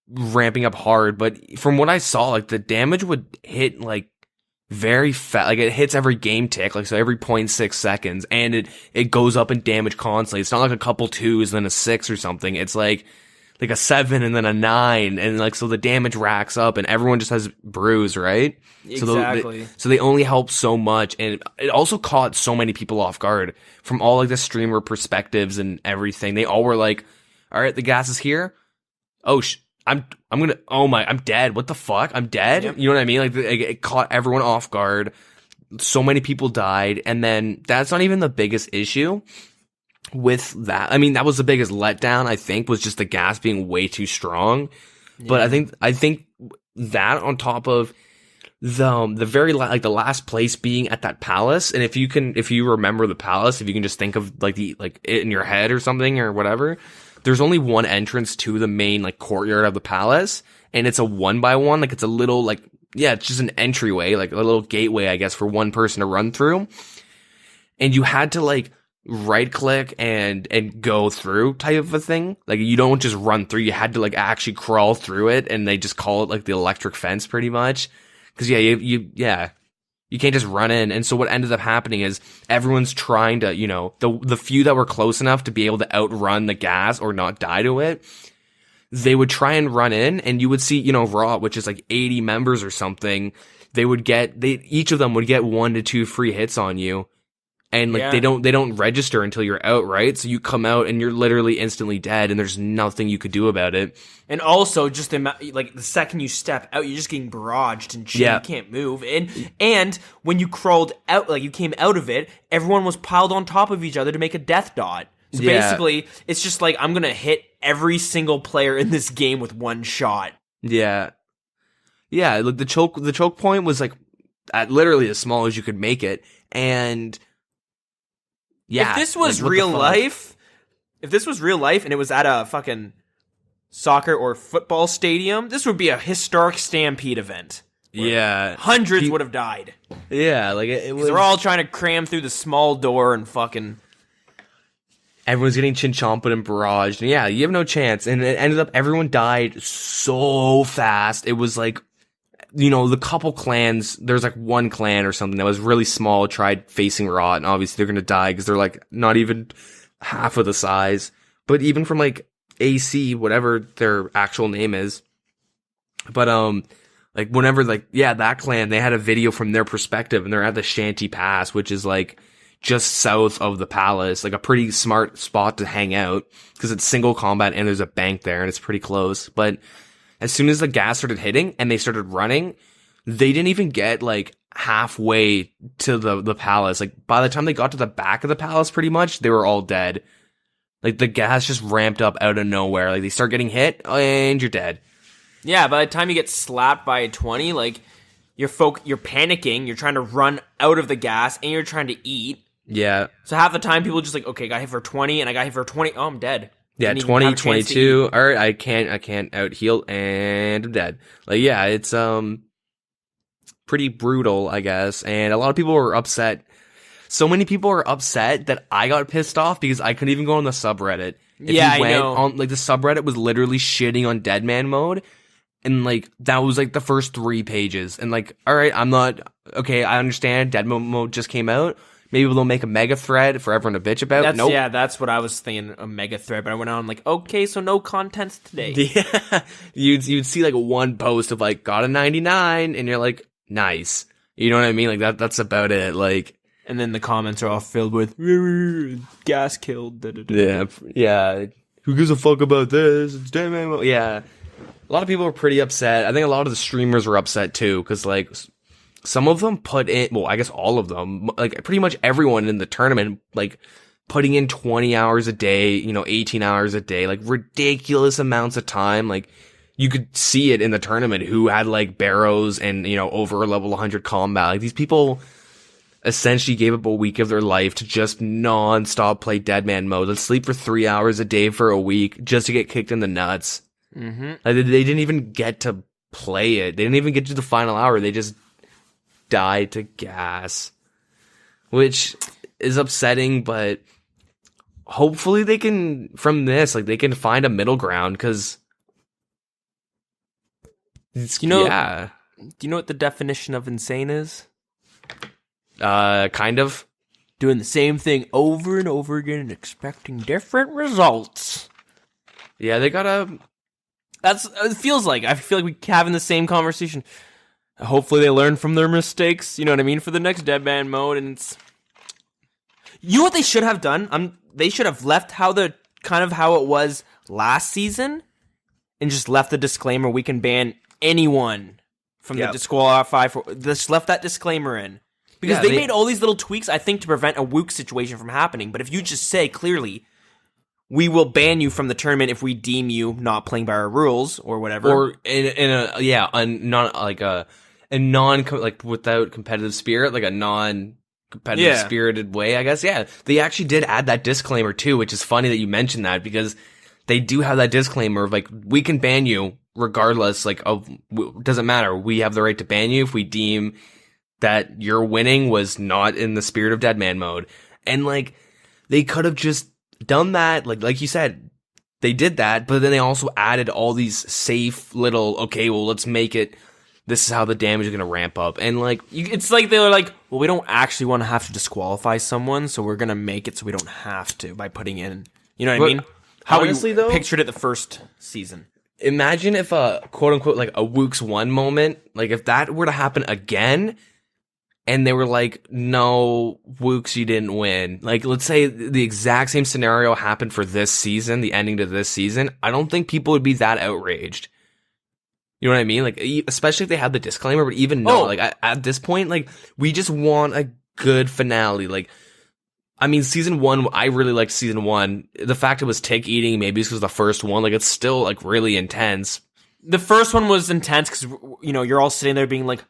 ramping up hard. But from what I saw, like the damage would hit like very fast. Like it hits every game tick, like so every 0.6 seconds, and it goes up in damage constantly. It's not like a couple 2s then a 6 or something. It's like a 7 and then a 9, and like so the damage racks up, and everyone just has bruise, right? Exactly. So they only help so much, and it also caught so many people off guard from all like the streamer perspectives and everything. They all were like, "All right, the gas is here. Oh, I'm dead. What the fuck? I'm dead." Yep. You know what I mean? Like it caught everyone off guard. So many people died, and then that's not even the biggest issue. With that, I mean, that was the biggest letdown, I think, was just the gas being way too strong. Yeah. But I think that on top of the very the last place being at that palace, and if you remember the palace, if you can just think of like it in your head or something or whatever, there's only one entrance to the main like courtyard of the palace, and it's a 1x1, like it's a little it's just an entryway, like a little gateway, I guess, for one person to run through, and you had to like right click and go through type of a thing. Like you don't just run through, you had to like actually crawl through it, and they just call it like the electric fence pretty much. Cause you can't just run in. And so what ended up happening is everyone's trying to, the few that were close enough to be able to outrun the gas or not die to it, they would try and run in, and you would see, Raw, which is like 80 members or something, each of them would get 1 to 2 free hits on you. And they don't register until you're out, right? So you come out and you're literally instantly dead, and there's nothing you could do about it. And also, just the second you step out, you're just getting barraged and shit. Yeah. You can't move. And when you crawled out, like you came out of it, everyone was piled on top of each other to make a death dot. So basically, it's just like I'm gonna hit every single player in this game with one shot. Yeah, yeah. Like the choke point was like at literally as small as you could make it, and. Yeah, if this was real life, and it was at a fucking soccer or football stadium, this would be a historic stampede event. Yeah. Hundreds would have died. Yeah, like it was. They're all trying to cram through the small door and fucking. Everyone's getting chin-chomped and barraged. And yeah, you have no chance. And it ended up, everyone died so fast. It was like the couple clans, there's like one clan or something that was really small, tried facing Rot, and obviously they're going to die because they're like not even half of the size. But even from like AC, whatever their actual name is. But, like whenever that clan, they had a video from their perspective and they're at the Shanty Pass, which is like just south of the palace, like a pretty smart spot to hang out because it's single combat and there's a bank there and it's pretty close. But as soon as the gas started hitting and they started running, they didn't even get like halfway to the palace. Like by the time they got to the back of the palace, pretty much, they were all dead. Like the gas just ramped up out of nowhere. Like they start getting hit and you're dead. Yeah, by the time you get slapped by a 20, like you're panicking, you're trying to run out of the gas and you're trying to eat. Yeah. So half the time people just like, okay, I got hit for 20 and I got hit for 20. Oh, I'm dead. Yeah, 20, 22. All right, I can't out heal and I'm dead. Like, yeah, it's pretty brutal, I guess. And a lot of people were upset. So many people were upset that I got pissed off because I couldn't even go on the subreddit. I know. On, like, the subreddit was literally shitting on DeadManMode. And, like, that was, like, the first 3 pages. And, like, all right, okay, I understand. DeadManMode just came out. Maybe they'll make a mega thread for everyone to bitch about. Nope. Yeah, that's what I was thinking, a mega thread. But I went on like, okay, so no content today. Yeah, you'd see like one post of like got a 99, and you're like, nice. You know what I mean? Like that's about it. Like, and then the comments are all filled with gas killed. Da, da, da. Yeah. Who gives a fuck about this? It's DMM. Yeah, a lot of people were pretty upset. I think a lot of the streamers were upset too, because like. Some of them put in, well, I guess all of them, like pretty much everyone in the tournament, like putting in 20 hours a day, 18 hours a day, like ridiculous amounts of time. Like you could see it in the tournament who had like barrows and, over level 100 combat. Like these people essentially gave up a week of their life to just non-stop play DeadManMode. Let's sleep for 3 hours a day for a week just to get kicked in the nuts. Mm-hmm. Like they didn't even get to play it. They didn't even get to the final hour. They just die to gas, which is upsetting, but hopefully they can, from this, like they can find a middle ground, because do you know what the definition of insane is? Kind of doing the same thing over and over again and expecting different results. Yeah, they gotta. It feels like I feel like we having the same conversation. Hopefully they learn from their mistakes, you know what I mean, for the next DeadManMode. And it's, you know what they should have done? They should have left how it was last season, and just left the disclaimer, we can ban anyone from the disqualify for. Just left that disclaimer in, because they made all these little tweaks, I think, to prevent a Wook situation from happening. But if you just say clearly, we will ban you from the tournament if we deem you not playing by our rules or whatever, or without competitive spirit, like a non-competitive spirited way, I guess. Yeah, they actually did add that disclaimer too, which is funny that you mentioned that, because they do have that disclaimer of like, we can ban you regardless, like doesn't matter. We have the right to ban you if we deem that your winning was not in the spirit of DeadManMode. And like, they could have just done that, like you said, they did that, but then they also added all these safe little, okay, well, let's make it, this is how the damage is going to ramp up. And like, it's like they were like, well, we don't actually want to have to disqualify someone, so we're going to make it so we don't have to by putting in, you know what I mean? How honestly, we pictured it the first season. Imagine if a quote unquote, like a Wooks 1 moment, like if that were to happen again, and they were like, no, Wooks, you didn't win. Like, let's say the exact same scenario happened for this season, the ending to this season. I don't think people would be that outraged. You know what I mean? Like, especially if they had the disclaimer, but even like at this point, like, we just want a good finale. Like, I mean, season 1, I really liked season 1. The fact it was tick eating, maybe this was the first one, like, it's still like really intense. The first one was intense because, you're all sitting there being like,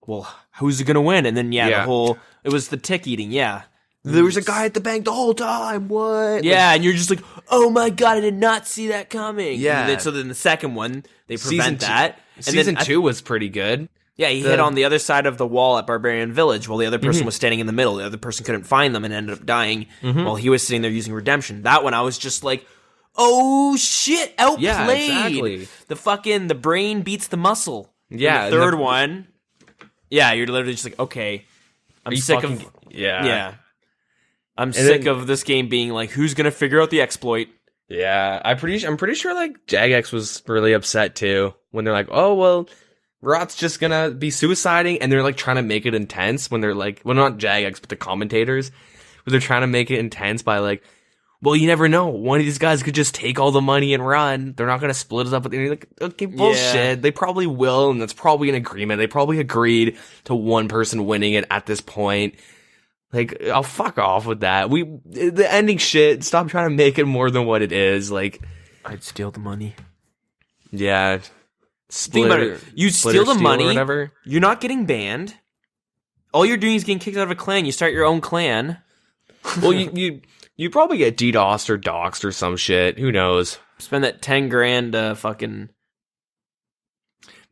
well, who's going to win? And then, it was the tick eating, There was a guy at the bank the whole time, what? Yeah, and you're just like, oh my god, I did not see that coming. Yeah. So then the second one, they prevent that. Season 2 was pretty good. Yeah, he hit on the other side of the wall at Barbarian Village while the other person was standing in the middle. The other person couldn't find them and ended up dying while he was sitting there using Redemption. That one, I was just like, oh shit, outplayed. Yeah, exactly. The brain beats the muscle. Yeah. And the third one, yeah, you're literally just like, okay, I'm sick of yeah. I'm sick of this game being like, who's gonna figure out the exploit? Yeah, I'm pretty sure like Jagex was really upset too when they're like, oh well, Rot's just gonna be suiciding, and they're like trying to make it intense when they're like, well, not Jagex, but the commentators, but they're trying to make it intense by like, well, you never know, one of these guys could just take all the money and run. They're not gonna split us up. And you're like, okay, bullshit. Yeah. They probably will, and that's probably an agreement. They probably agreed to one person winning it at this point. Like, I'll fuck off with that. The ending shit, stop trying to make it more than what it is. Like, I'd steal the money. Yeah. Think about it. You steal the money, whatever. You're not getting banned. All you're doing is getting kicked out of a clan. You start your own clan. Well, you probably get DDoSed or doxed or some shit. Who knows? Spend that 10 grand fucking...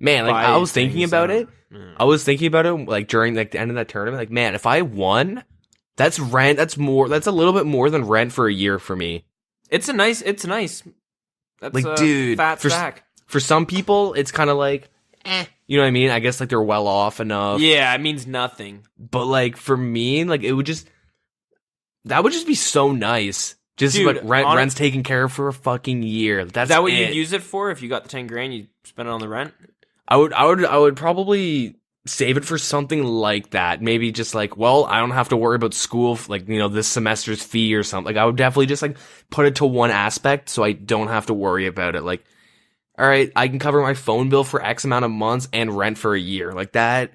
Man, like, I was thinking about it. I was thinking about it, like, during like the end of that tournament. Like, man, if I won... That's rent. That's a little bit more than rent for a year for me. It's nice. That's like, dude, fat stack. For some people, it's kind of like, you know what I mean? I guess like they're well off enough. Yeah, it means nothing. But like for me, like that would just be so nice. Just dude, like rent's taken care of for a fucking year. Is that what you'd use it for? If you got the 10 grand, you'd spend it on the rent. I would probably save it for something like that. Maybe just like, well, I don't have to worry about school, like, you know, this semester's fee or something. Like, I would definitely just like put it to one aspect so I don't have to worry about it. Like, all right, I can cover my phone bill for X amount of months and rent for a year. Like that's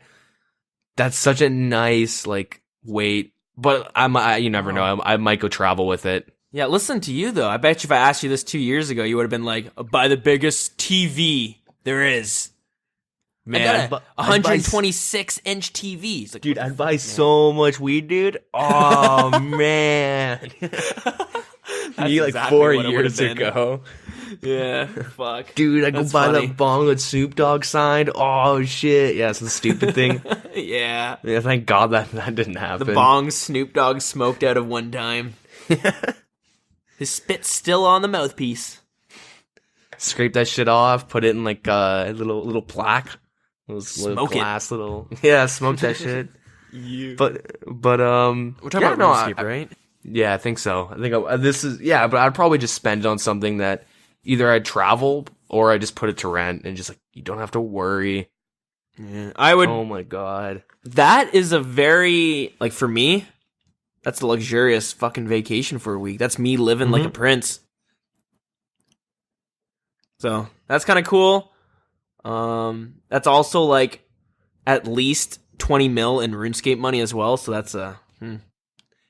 such a nice like weight. But you never know. I might go travel with it. Yeah, listen to you though. I bet you if I asked you this 2 years ago, you would have been like, buy the biggest TV there is. Man, 126-inch TV. Like, dude, I'd buy so much weed, dude. Oh, man. Me like exactly 4 years ago. Yeah, fuck. Dude, I go buy that bong with Snoop Dogg signed. Oh, shit. Yeah, it's a stupid thing. Yeah, thank God that didn't happen. The bong Snoop Dogg smoked out of one time. His spit's still on the mouthpiece. Scrape that shit off, put it in like a little plaque. Those little glass, smoke that shit. But we're talking about Runescape, right? Yeah, I think so. I think but I'd probably just spend it on something that either I'd travel or I just put it to rent and just like you don't have to worry. Yeah, I would. Oh my god, that is a very like for me. That's a luxurious fucking vacation for a week. That's me living like a prince. So that's kind of cool. That's also like at least 20 mil in RuneScape money as well. So that's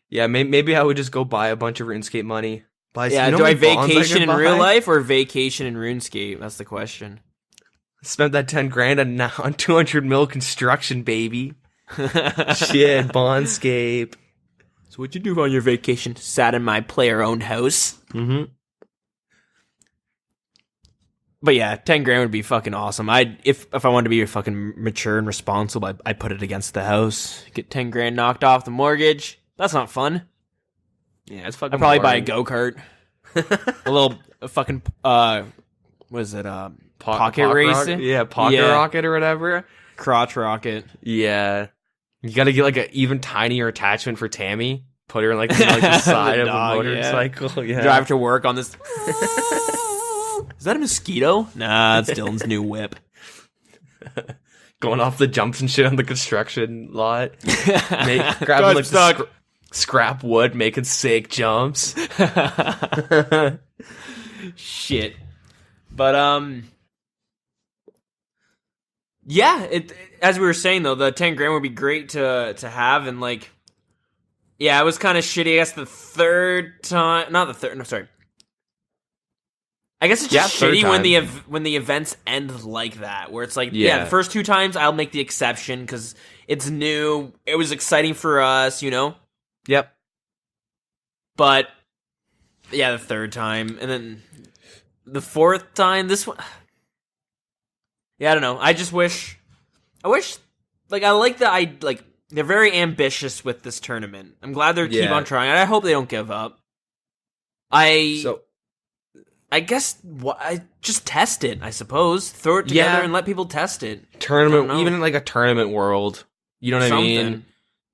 yeah. Maybe I would just go buy a bunch of RuneScape money. Do I vacation in real life or vacation in RuneScape? That's the question. Spent that 10 grand on 200 mil construction, baby. Shit, Bondscape. So what'd you do on your vacation? Sat in my player-owned house. Mm-hmm. But yeah, 10 grand would be fucking awesome. If I wanted to be fucking mature and responsible, I'd put it against the house. Get 10 grand knocked off the mortgage. That's not fun. Yeah, it's fucking I'd probably boring. buy a go-kart. A little fucking, what is it, pocket racing? Yeah, pocket rocket or whatever. Crotch rocket. Yeah. You gotta get like an even tinier attachment for Tammy. Put her in like the side of a motorcycle. Yeah. Drive to work on this. Is that a mosquito? Nah, it's Dylan's new whip. Going off the jumps and shit on the construction lot. Grabbing like the scrap wood, making sick jumps. Shit. But, yeah, as we were saying, though, the 10 grand would be great to have, and, like, yeah, it was kind of shitty, I guess, the third time, not the third, no, sorry. I guess it's just shitty when the events end like that, where it's like, the first two times I'll make the exception because it's new, it was exciting for us, you know? Yep. But, yeah, the third time, and then the fourth time, this one, yeah, I don't know, I wish, like, I like that they're very ambitious with this tournament. I'm glad they keep on trying, and I hope they don't give up. I guess I just test it. I suppose throw it together and let people test it. Tournament, even in like a tournament world. You know what I mean?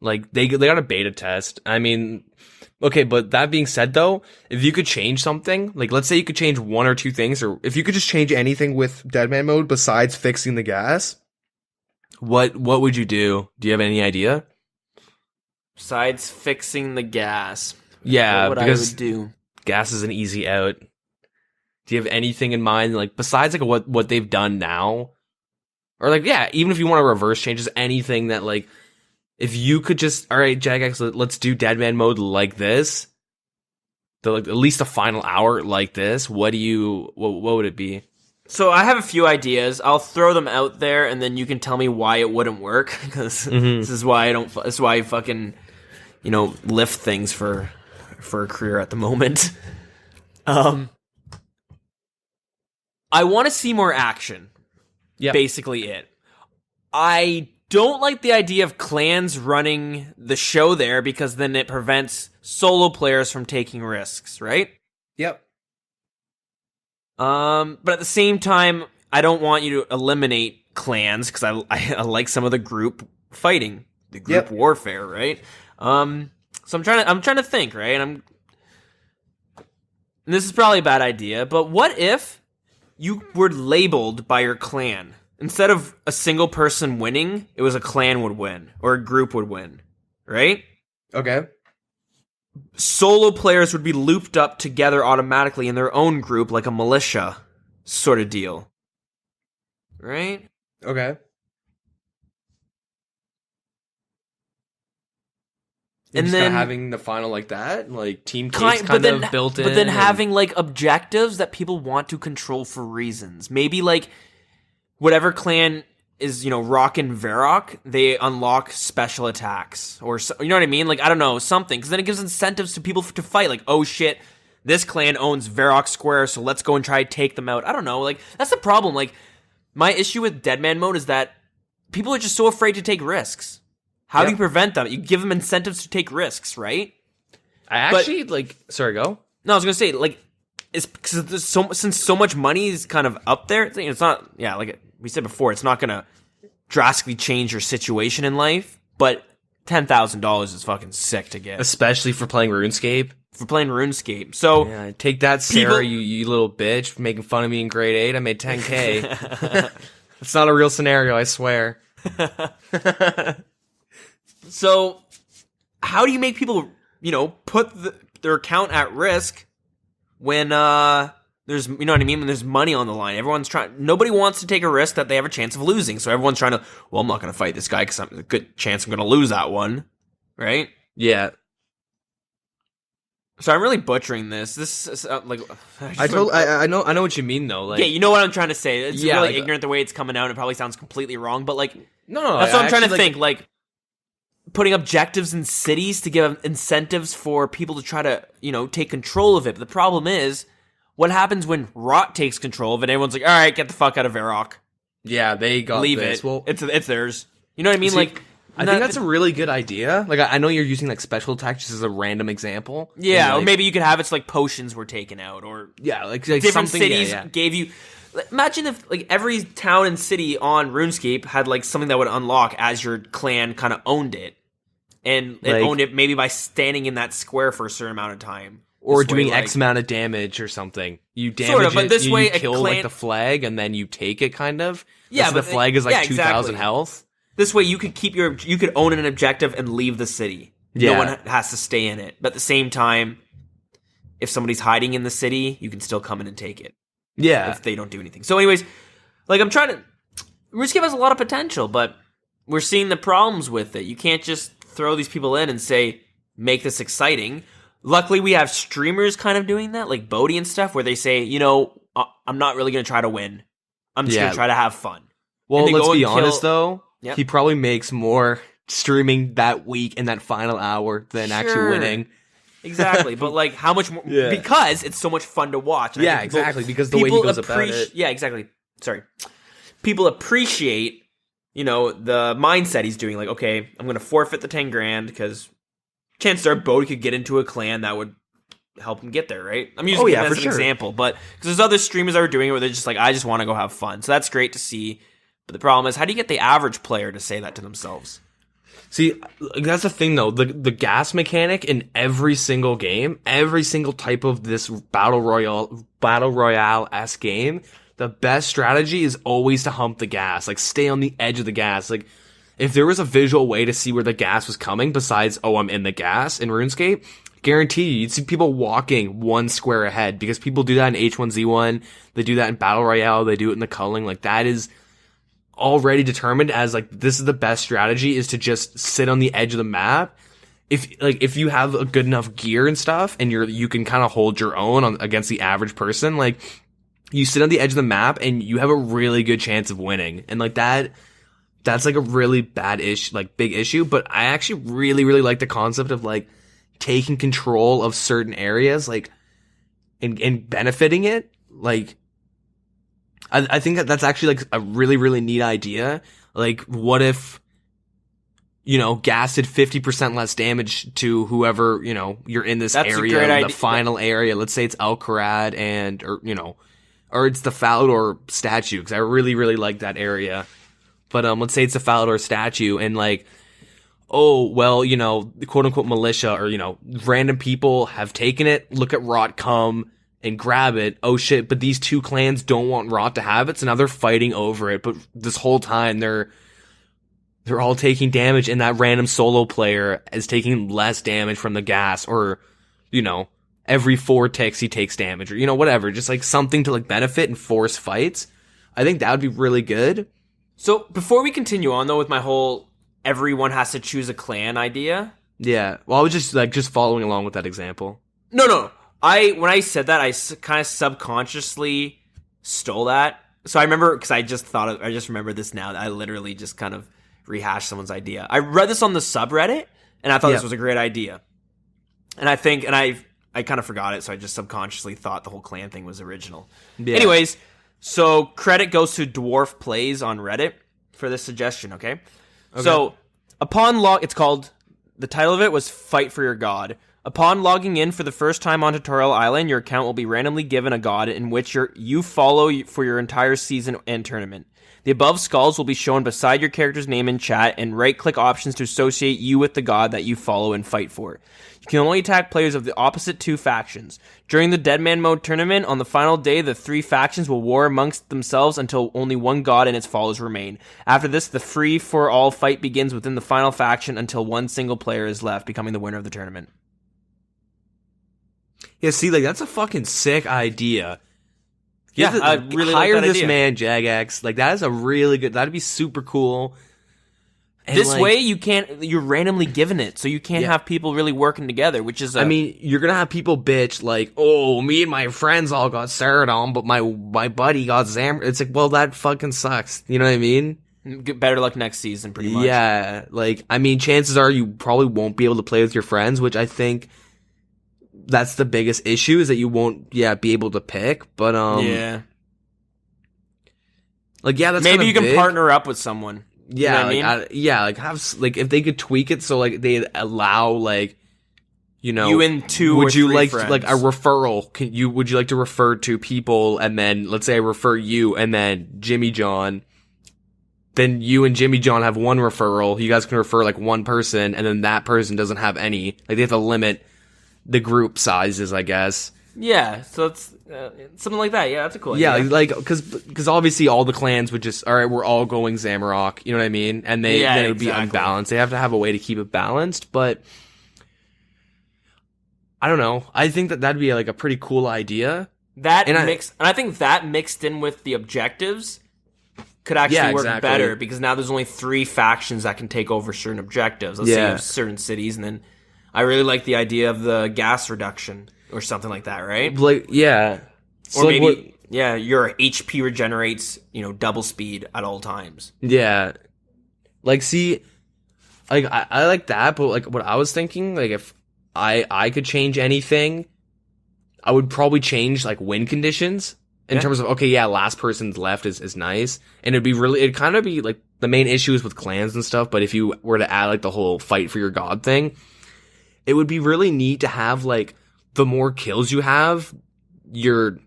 Like they got a beta test. I mean, okay, but that being said, though, if you could change something, like let's say you could change one or two things, or if you could just change anything with DeadManMode besides fixing the gas, what would you do? Do you have any idea? Besides fixing the gas, yeah, what because I would do. Gas is an easy out. Do you have anything in mind, like besides like what they've done now, or like even if you want to reverse changes, anything that like if you could just all right, Jagex, let's do DeadManMode like this, like at least a final hour like this. What would it be? So I have a few ideas. I'll throw them out there, and then you can tell me why it wouldn't work. Because this is why I don't. This is why I fucking lift things for a career at the moment. I want to see more action. Yeah, basically it. I don't like the idea of clans running the show there because then it prevents solo players from taking risks, right? Yep. But at the same time, I don't want you to eliminate clans because I like some of the group fighting, the group warfare, right? So I'm trying to think, right? And this is probably a bad idea, but what if you were labeled by your clan? Instead of a single person winning, it was a clan would win or a group would win, right? Okay. Solo players would be looped up together automatically in their own group like a militia sort of deal. Right? Okay. And just then having the final like that, like team case kind of built in. But then having like objectives that people want to control for reasons. Maybe like whatever clan is, rockin' Varrock, they unlock special attacks. Or, you know what I mean? Like, I don't know, something. Because then it gives incentives to people to fight. Like, oh shit, this clan owns Varrock Square, so let's go and try to take them out. I don't know. Like, that's the problem. Like, my issue with DeadManMode is that people are just so afraid to take risks. How do you prevent them? You give them incentives to take risks, right? Sorry, go. No, I was going to say, like, it's because since so much money is kind of up there, it's not, like we said before, it's not going to drastically change your situation in life, but $10,000 is fucking sick to get. Especially for playing RuneScape. So take that, Sarah, you little bitch, making fun of me in grade 8. I made $10K. It's not a real scenario, I swear. So, how do you make people, put their account at risk when there's, you know what I mean? When there's money on the line, nobody wants to take a risk that they have a chance of losing. So everyone's trying to, well, I'm not going to fight this guy because there's a good chance I'm going to lose that one, right? Yeah. So I'm really butchering this. This is I know what you mean though. Like, yeah, you know what I'm trying to say. It's really ignorant the way it's coming out. It probably sounds completely wrong, but like, no, that's what I'm trying to think. Like, putting objectives in cities to give incentives for people to try to, take control of it. But the problem is, what happens when Rot takes control of it? Everyone's like, all right, get the fuck out of Varrock. Yeah, they got leave this. it. Well, it's theirs. You know what I mean? I think that's a really good idea. Like, I know you're using like special attack just as a random example. Yeah, or maybe you could have it's like potions were taken out, or like different something, cities gave you. Imagine if like every town and city on RuneScape had like something that would unlock as your clan kind of owned it, and owned it maybe by standing in that square for a certain amount of time, or doing X amount of damage or something. You damage but this way you kill like the flag and then you take it kind of. Yeah, so the flag is like 2,000 health. This way you could own an objective and leave the city. Yeah. No one has to stay in it. But at the same time, if somebody's hiding in the city, you can still come in and take it. Yeah. If they don't do anything. So anyways, like RuneScape has a lot of potential, but we're seeing the problems with it. You can't just throw these people in and say, make this exciting. Luckily, we have streamers kind of doing that, like Bodhi and stuff, where they say, I'm not really going to try to win. I'm just going to try to have fun. Well, let's be honest, though. Yep. He probably makes more streaming that week in that final hour than actually winning. Exactly, but like how much more? Yeah. Because it's so much fun to watch. And exactly. Because the way he goes about it. Yeah, exactly. Sorry. People appreciate, the mindset he's doing. Like, okay, I'm going to forfeit the 10 grand because chances are Bodhi could get into a clan that would help them get there, right? I'm using it as an example, but because there's other streamers that are doing it where they're just like, I just want to go have fun. So that's great to see. But the problem is, how do you get the average player to say that to themselves? See, that's the thing though. The gas mechanic in every single game, every single type of this battle royale-esque game, the best strategy is always to hump the gas, like stay on the edge of the gas. Like if there was a visual way to see where the gas was coming besides, oh, I'm in the gas in RuneScape, guarantee you'd see people walking one square ahead, because people do that in H1Z1, they do that in Battle Royale, they do it in the culling. Like that is already determined as like, this is the best strategy, is to just sit on the edge of the map. If you have a good enough gear and stuff and you can kind of hold your own against the average person, like you sit on the edge of the map and you have a really good chance of winning. And like that's like a really bad big issue. But I actually really, really like the concept of like taking control of certain areas, like, and benefiting it. Like, I think that's actually like a really, really neat idea. Like, what if, gas did 50% less damage to whoever, you're in this area, the final area. Let's say it's Alcarad or it's the Falador statue, because I really, really like that area. But let's say it's a Falador statue, and like, oh, well, the quote-unquote militia or, random people have taken it, look at Rot come and grab it. Oh, shit, but these two clans don't want Rot to have it, so now they're fighting over it. But this whole time, they're all taking damage, and that random solo player is taking less damage from the gas, or, every 4 ticks he takes damage, or, whatever. Just, like, something to, like, benefit and force fights. I think that would be really good. So, before we continue on, though, with my whole everyone has to choose a clan idea. Yeah. Well, I was just following along with that example. No. When I said that, I kind of subconsciously stole that. So I remember, because I just remember this now, that I literally just kind of rehashed someone's idea. I read this on the subreddit, and I thought this was a great idea. And I kind of forgot it, so I just subconsciously thought the whole clan thing was original. Yeah. Anyways, so credit goes to Dwarf Plays on Reddit for this suggestion, okay? So, the title of it was Fight for Your God. Upon logging in for the first time on Tutorial Island, your account will be randomly given a god in which you follow for your entire season and tournament. The above skulls will be shown beside your character's name in chat, and right-click options to associate you with the god that you follow and fight for. You can only attack players of the opposite 2 factions. During the DeadManMode tournament, on the final day, the 3 factions will war amongst themselves until only one god and its followers remain. After this, the free-for-all fight begins within the final faction until one single player is left, becoming the winner of the tournament. Yeah, see, like, that's a fucking sick idea. I really hire like that this idea. man, Jagex. Like, that is a really good, that'd be super cool. And this way, you're randomly given it, so you can't have people really working together, which is you're gonna have people bitch, like, oh, me and my friends all got Saradon, but my buddy got Zam. It's like, well, that fucking sucks. You know what I mean? Get better luck next season, pretty much. Yeah, like, chances are you probably won't be able to play with your friends, which I think that's the biggest issue, is that you won't, be able to pick, but, yeah. Like, yeah, that's maybe you can big. partner up with someone. Yeah, you know what I mean? have, like, if they could tweak it so, like, they allow, like, you and 2 would or 3 you like, friends. like, a referral? Would you like to refer to people, and then, let's say I refer you, and then Jimmy John, then you and Jimmy John have one referral, you guys can refer, like, one person, and then that person doesn't have any. Like, they have to limit the group sizes, I guess. Yeah, so it's something like that. Yeah, that's a cool idea. Yeah, like, because obviously all the clans would just, all right, we're all going Zamorak, you know what I mean? And then it would be unbalanced. They have to have a way to keep it balanced, but I don't know. I think that'd be like a pretty cool idea. And I think that mixed in with the objectives could actually work better, because now there's only 3 factions that can take over certain objectives. Let's say you have certain cities, and then I really like the idea of the gas reduction or something like that, right? Like, yeah. Or like maybe, your HP regenerates, double speed at all times. Yeah. Like, see, like, I like that, but, like, what I was thinking, like, if I could change anything, I would probably change, like, win conditions in terms of, last person's left is nice. And it'd kind of be, like, the main issue is with clans and stuff, but if you were to add, like, the whole fight for your god thing, it would be really neat to have, like, the more kills you have, you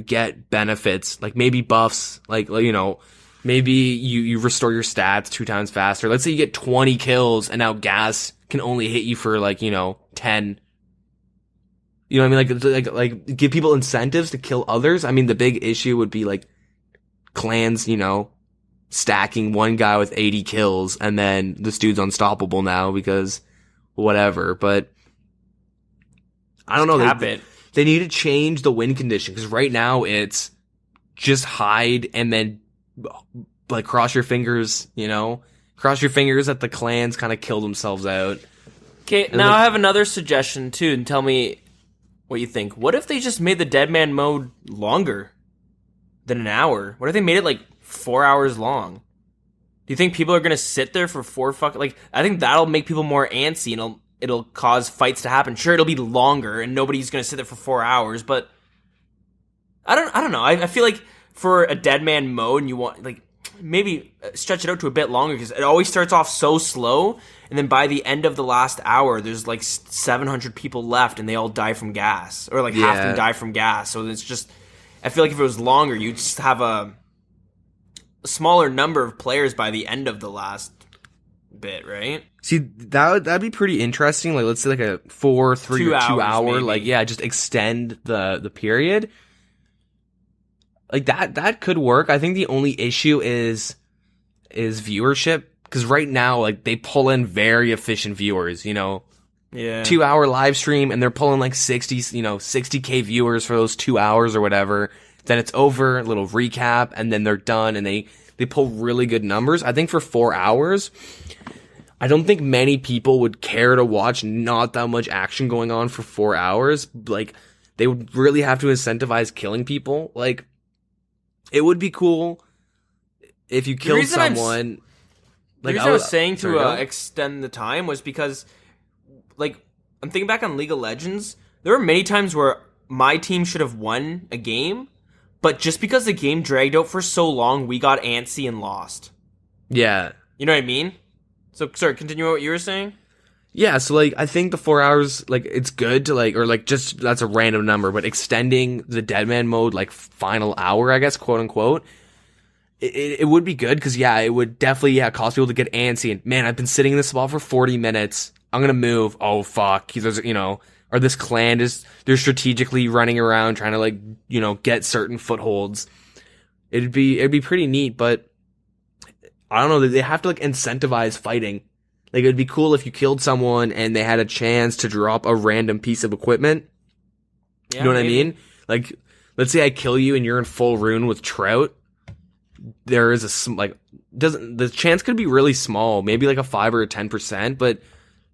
get benefits, like maybe buffs, like you know, maybe you restore your stats 2 times faster. Let's say you get 20 kills and now gas can only hit you for like, you know, 10. You know what I mean? Like give people incentives to kill others. I mean, the big issue would be like clans, you know, stacking one guy with 80 kills and then this dude's unstoppable now because whatever. But I don't know. They need to change the win condition because right now it's just hide and then like cross your fingers, you know, cross your fingers that the clans kind of kill themselves out. Okay, now I have another suggestion too, and tell me what you think. What if they just made the Deadman mode longer than an hour? What if they made it like 4 hours long? Do you think people are gonna sit there for I think that'll make people more antsy and it'll cause fights to happen. Sure, it'll be longer and nobody's gonna sit there for 4 hours, but I don't know. I feel like for a Deadman mode, and you want like maybe stretch it out to a bit longer because it always starts off so slow, and then by the end of the last hour, there's like 700 people left, and they all die from gas, or like half of them die from gas. So it's just, I feel like if it was longer, you'd just have a smaller number of players by the end of the last bit, right? See, that'd be pretty interesting. Like, let's say like a 2 hour, maybe. like just extend the period. Like that could work. I think the only issue is viewership, because right now like they pull in very efficient viewers, you know. Yeah. 2 hour live stream and they're pulling like 60K viewers for those 2 hours or whatever. Then it's over, a little recap, and then they're done and they pull really good numbers. I think for 4 hours, I don't think many people would care to watch not that much action going on for 4 hours. Like, they would really have to incentivize killing people. Like, it would be cool if you killed someone. The reason I was saying to extend the time was because, like, I'm thinking back on League of Legends. There were many times where my team should have won a game, but just because the game dragged out for so long, we got antsy and lost. Yeah. You know what I mean? So, sorry, continue what you were saying? Yeah, so, like, I think the 4 hours, like, it's good to, like, or, like, just, that's a random number, but extending the Deadman mode, like, final hour, I guess, quote unquote, it would be good, because, yeah, it would definitely, cause people to get antsy, and, man, I've been sitting in this spot for 40 minutes, I'm gonna move, oh, fuck, there's, you know, or this clan they're strategically running around trying to, like, you know, get certain footholds. It'd be pretty neat, but I don't know, they have to, like, incentivize fighting. Like, it'd be cool if you killed someone and they had a chance to drop a random piece of equipment. Yeah, you know what I mean? Like, let's say I kill you and you're in full rune with Trout. There is the chance could be really small, maybe like a 5 or a 10%, but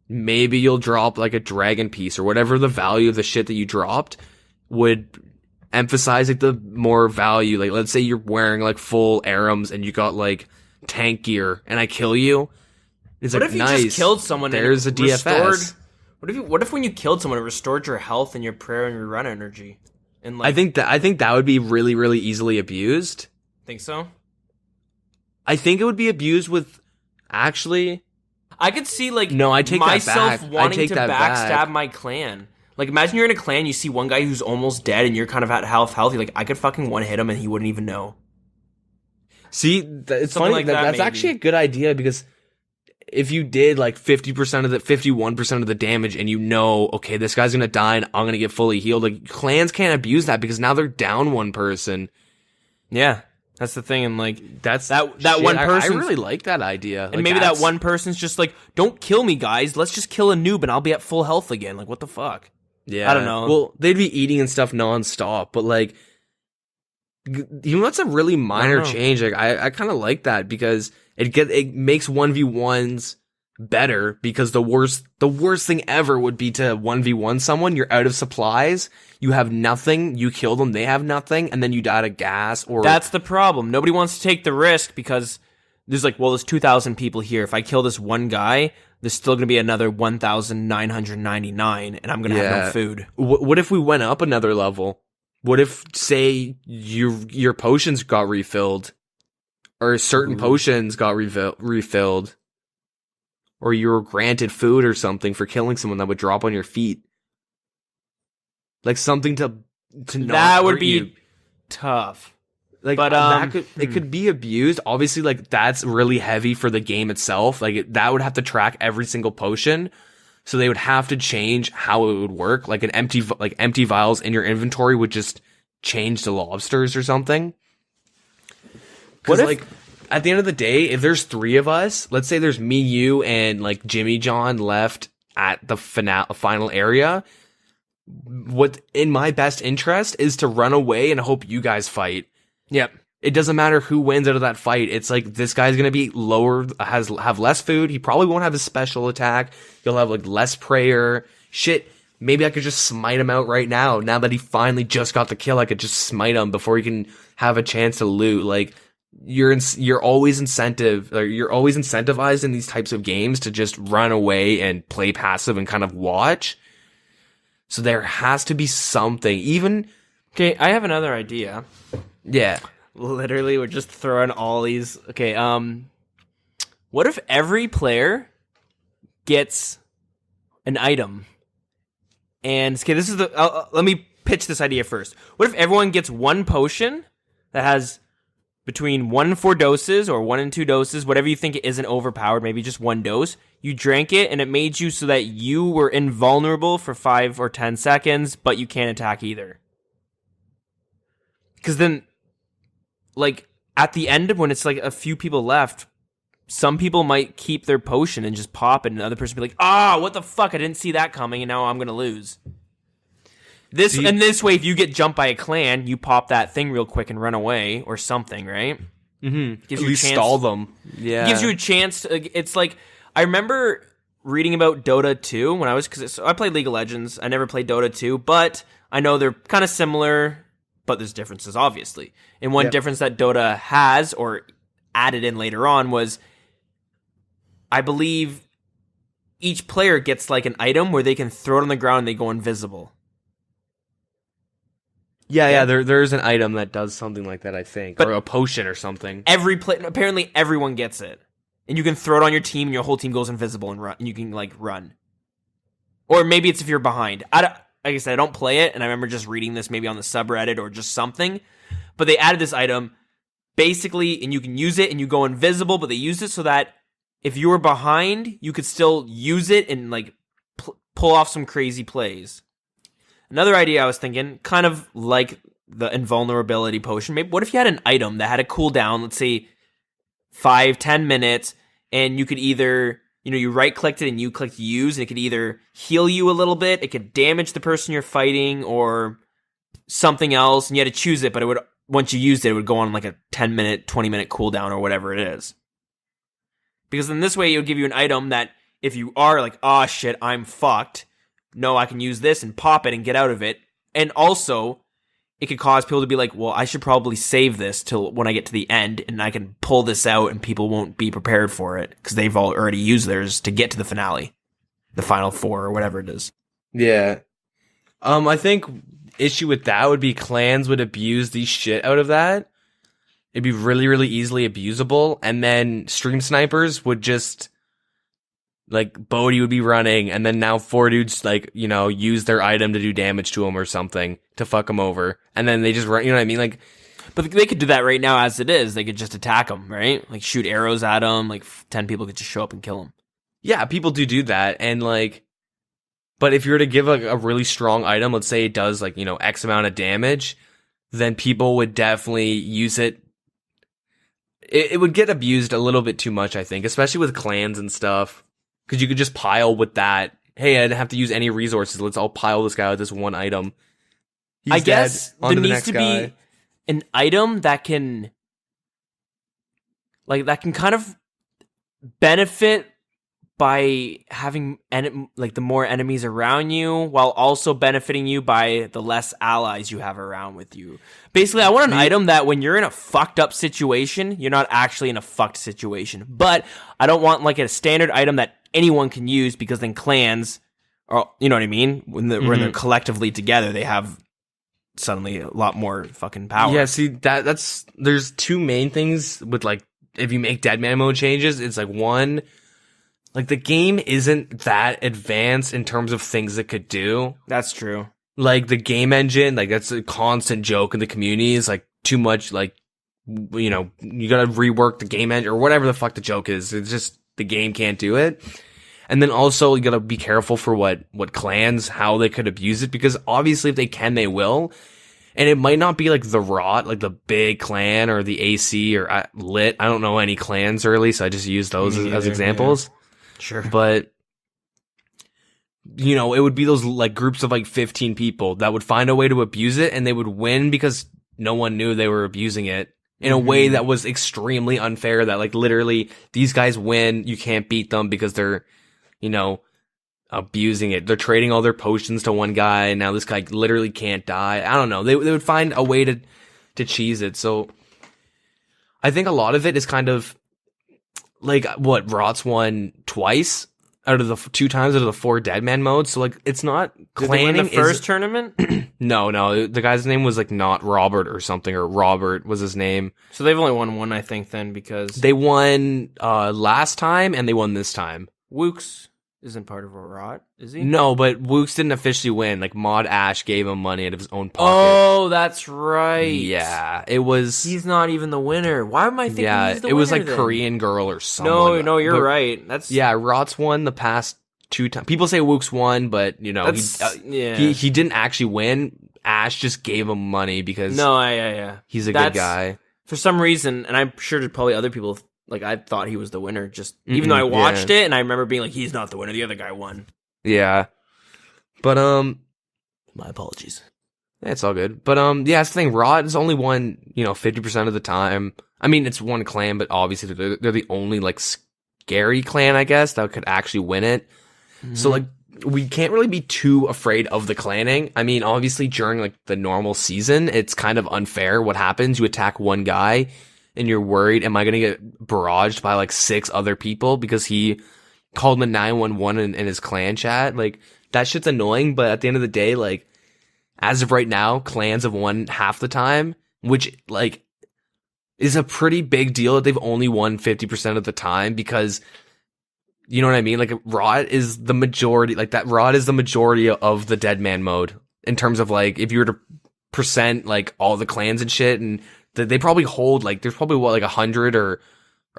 maybe you'll drop like a dragon piece or whatever the value of the shit that you dropped would emphasize like the more value. Like, let's say you're wearing like full Arams and you got like tank gear and I kill you. It's what like, if you nice, just killed someone? There's and a DFS. What if when you killed someone, it restored your health and your prayer and your run energy? And like, I think that would be really, really easily abused. Think so? I think it would be abused with actually. I could see like I take myself that back. wanting to backstab my clan. Like, imagine you're in a clan, you see one guy who's almost dead, and you're kind of at healthy. Like, I could fucking one hit him, and he wouldn't even know. See, it's funny. Like that's actually a good idea, because if you did like 50% of the 51% of the damage and you know, okay, this guy's gonna die and I'm gonna get fully healed, like, clans can't abuse that because now they're down one person. Yeah, that's the thing. And like, that's that one person. I really like that idea. And like, maybe that one person's just like, don't kill me, guys. Let's just kill a noob and I'll be at full health again. Like, what the fuck? Yeah. I don't know. Well, they'd be eating and stuff nonstop, but like, you know, that's a really minor change. Like, I kind of like that, because it makes 1v1s better, because the worst thing ever would be to 1v1 someone. You're out of supplies, you have nothing, you kill them, they have nothing, and then you die to gas. Or that's the problem. Nobody wants to take the risk, because there's like, well, there's 2,000 people here. If I kill this one guy, there's still gonna be another 1,999, and I'm gonna have no food. What if we went up another level? What if, say, your potions got refilled, or certain potions got refilled, or you were granted food or something for killing someone that would drop on your feet? like something to not that would hurt be you. tough. Like, But, it could be abused. Obviously, like, that's really heavy for the game itself. Like, that would have to track every single potion. So they would have to change how it would work. Like, empty vials in your inventory would just change to lobsters or something. Because, like, at the end of the day, if there's 3 of us, let's say there's me, you, and, like, Jimmy John left at the final area, what in my best interest is to run away and hope you guys fight. Yep. It doesn't matter who wins out of that fight. It's like, this guy's gonna be lower, have less food. He probably won't have his special attack. He'll have, like, less prayer. Shit, maybe I could just smite him out right now. Now that he finally just got the kill, I could just smite him before he can have a chance to loot. Like, you're always incentivized in these types of games to just run away and play passive and kind of watch. So there has to be something. Even, okay, I have another idea. Yeah. Literally, we're just throwing all these. Okay, what if every player gets an item? And okay, this is let me pitch this idea first. What if everyone gets one potion that has between 1 and 4 doses, or 1 and 2 doses, whatever you think it isn't overpowered, maybe just 1 dose. You drank it, and it made you so that you were invulnerable for 5 or 10 seconds, but you can't attack either. Because then, like, at the end, when it's like a few people left, some people might keep their potion and just pop it, and the other person be like, what the fuck, I didn't see that coming, and now I'm gonna lose. This way, if you get jumped by a clan, you pop that thing real quick and run away or something, right? Mm-hmm. Gives At you least a chance, stall them. Yeah. Gives you a chance. It's like, I remember reading about Dota 2 when because I played League of Legends. I never played Dota 2, but I know they're kind of similar, but there's differences, obviously. And one difference that Dota has, or added in later on, was, I believe, each player gets like an item where they can throw it on the ground and they go invisible. Yeah, there's an item that does something like that, I think. Or a potion or something. Apparently everyone gets it. And you can throw it on your team and your whole team goes invisible and run, and you can, like, run. Or maybe it's if you're behind. Like I said, I don't play it, and I remember just reading this maybe on the subreddit or just something. But they added this item, basically, and you can use it and you go invisible, but they used it so that if you were behind, you could still use it and, like, pull off some crazy plays. Another idea I was thinking, kind of like the invulnerability potion, maybe what if you had an item that had a cooldown, let's say 5-10 minutes, and you could either, you right-clicked it and you clicked use, and it could either heal you a little bit, it could damage the person you're fighting, or something else, and you had to choose it, but it would, once you used it, it would go on like a 10-minute, 20-minute cooldown, or whatever it is. Because in this way, it would give you an item that if you are like, oh shit, I'm fucked, no, I can use this and pop it and get out of it. And also, it could cause people to be like, well, I should probably save this till when I get to the end, and I can pull this out and people won't be prepared for it because they've already used theirs to get to the finale, the final 4 or whatever it is. Yeah. I think issue with that would be clans would abuse the shit out of that. It'd be really, really easily abusable. And then stream snipers would just, like, Bodhi would be running, and then now 4 dudes, like, use their item to do damage to him or something to fuck him over. And then they just run, you know what I mean? Like, but they could do that right now as it is. They could just attack him, right? Like, shoot arrows at him. Like, 10 people could just show up and kill him. Yeah, people do that. And, like, but if you were to give a really strong item, let's say it does, like, X amount of damage, then people would definitely use it. It would get abused a little bit too much, I think, especially with clans and stuff. Because you could just pile with that. Hey, I didn't have to use any resources. Let's all pile this guy with this one item. I guess there needs to be an item that can, kind of benefit by having the more enemies around you, while also benefiting you by the less allies you have around with you. Basically, I want an item that when you're in a fucked up situation, you're not actually in a fucked situation. But I don't want like a standard item that anyone can use, because then clans, or you know what I mean, when they're collectively together, they have suddenly a lot more fucking power. Yeah, see, that's there's 2 main things with, like, if you make DeadManMode changes. It's like, one, like, the game isn't that advanced in terms of things it could do. That's true. like the game engine, like that's a constant joke in the community. Is like too much, like, you know, you gotta rework the game engine or whatever the fuck the joke is. It's just the game can't do it. And then also you gotta be careful for what clans, how they could abuse it, because obviously if they can, they will. And it might not be like the Rot, like the big clan, or the AC or Lit. I don't know any clans really, so I just use those as examples. Yeah. Sure. But, you know, it would be those like groups of like 15 people that would find a way to abuse it, and they would win because no one knew they were abusing it in a way that was extremely unfair, that like literally these guys win, you can't beat them because they're, you know, abusing it. They're trading all their potions to one guy, and now this guy literally can't die. I don't know. They would find a way to cheese it. So I think a lot of it is kind of like what Rot's won twice out of the 2 times out of the 4 Deadman modes. So like it's not clanning. Did they win the first tournament? No. The guy's name was like not Robert or something, or Robert was his name. So they've only won one, I think, then, because they won last time and they won this time. Wooks isn't part of a Rot, is he? No, but Wooks didn't officially win. Like, Mod Ash gave him money out of his own pocket. Oh, that's right. Yeah, it was... He's not even the winner. Why am I thinking he's the winner? Yeah, it was like then? Korean Girl or something. No, you're right. That's... Yeah, Rot's won the past 2 times. People say Wooks won, but, you know, he didn't actually win. Ash just gave him money because... Yeah. He's a good guy. For some reason, and I'm sure there's probably other people... Like, I thought he was the winner, just even though I watched it, and I remember being like, he's not the winner, the other guy won. Yeah. But, my apologies. It's all good. But, yeah, that's the thing. Rot has only won, 50% of the time. I mean, it's one clan, but obviously they're the only, like, scary clan, I guess, that could actually win it. Mm-hmm. So, like, we can't really be too afraid of the clanning. I mean, obviously, during, like, the normal season, it's kind of unfair what happens. You attack one guy, and you're worried, am I going to get barraged by like 6 other people because he called the 911 in his clan chat? Like, that shit's annoying, but at the end of the day, like, as of right now, clans have won half the time, which, like, is a pretty big deal that they've only won 50% of the time, because, you know what I mean? Like, Rot is the majority, like, that Rot is the majority of the Deadman mode, in terms of, like, if you were to percent, like, all the clans and shit, and they probably hold, like, there's probably, what, like, 100 or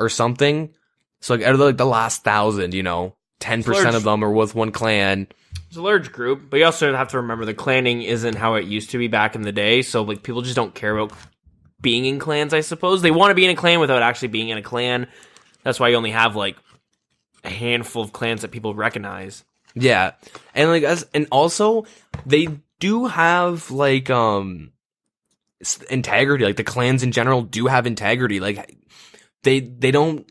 something? So, like, out of, like, the last 1,000, 10% of them are with one clan. It's a large group, but you also have to remember the clanning isn't how it used to be back in the day, so, like, people just don't care about being in clans, I suppose. They want to be in a clan without actually being in a clan. That's why you only have, like, a handful of clans that people recognize. Yeah. And, like, and also, they do have, like, integrity. Like, the clans in general do have integrity. Like, they don't,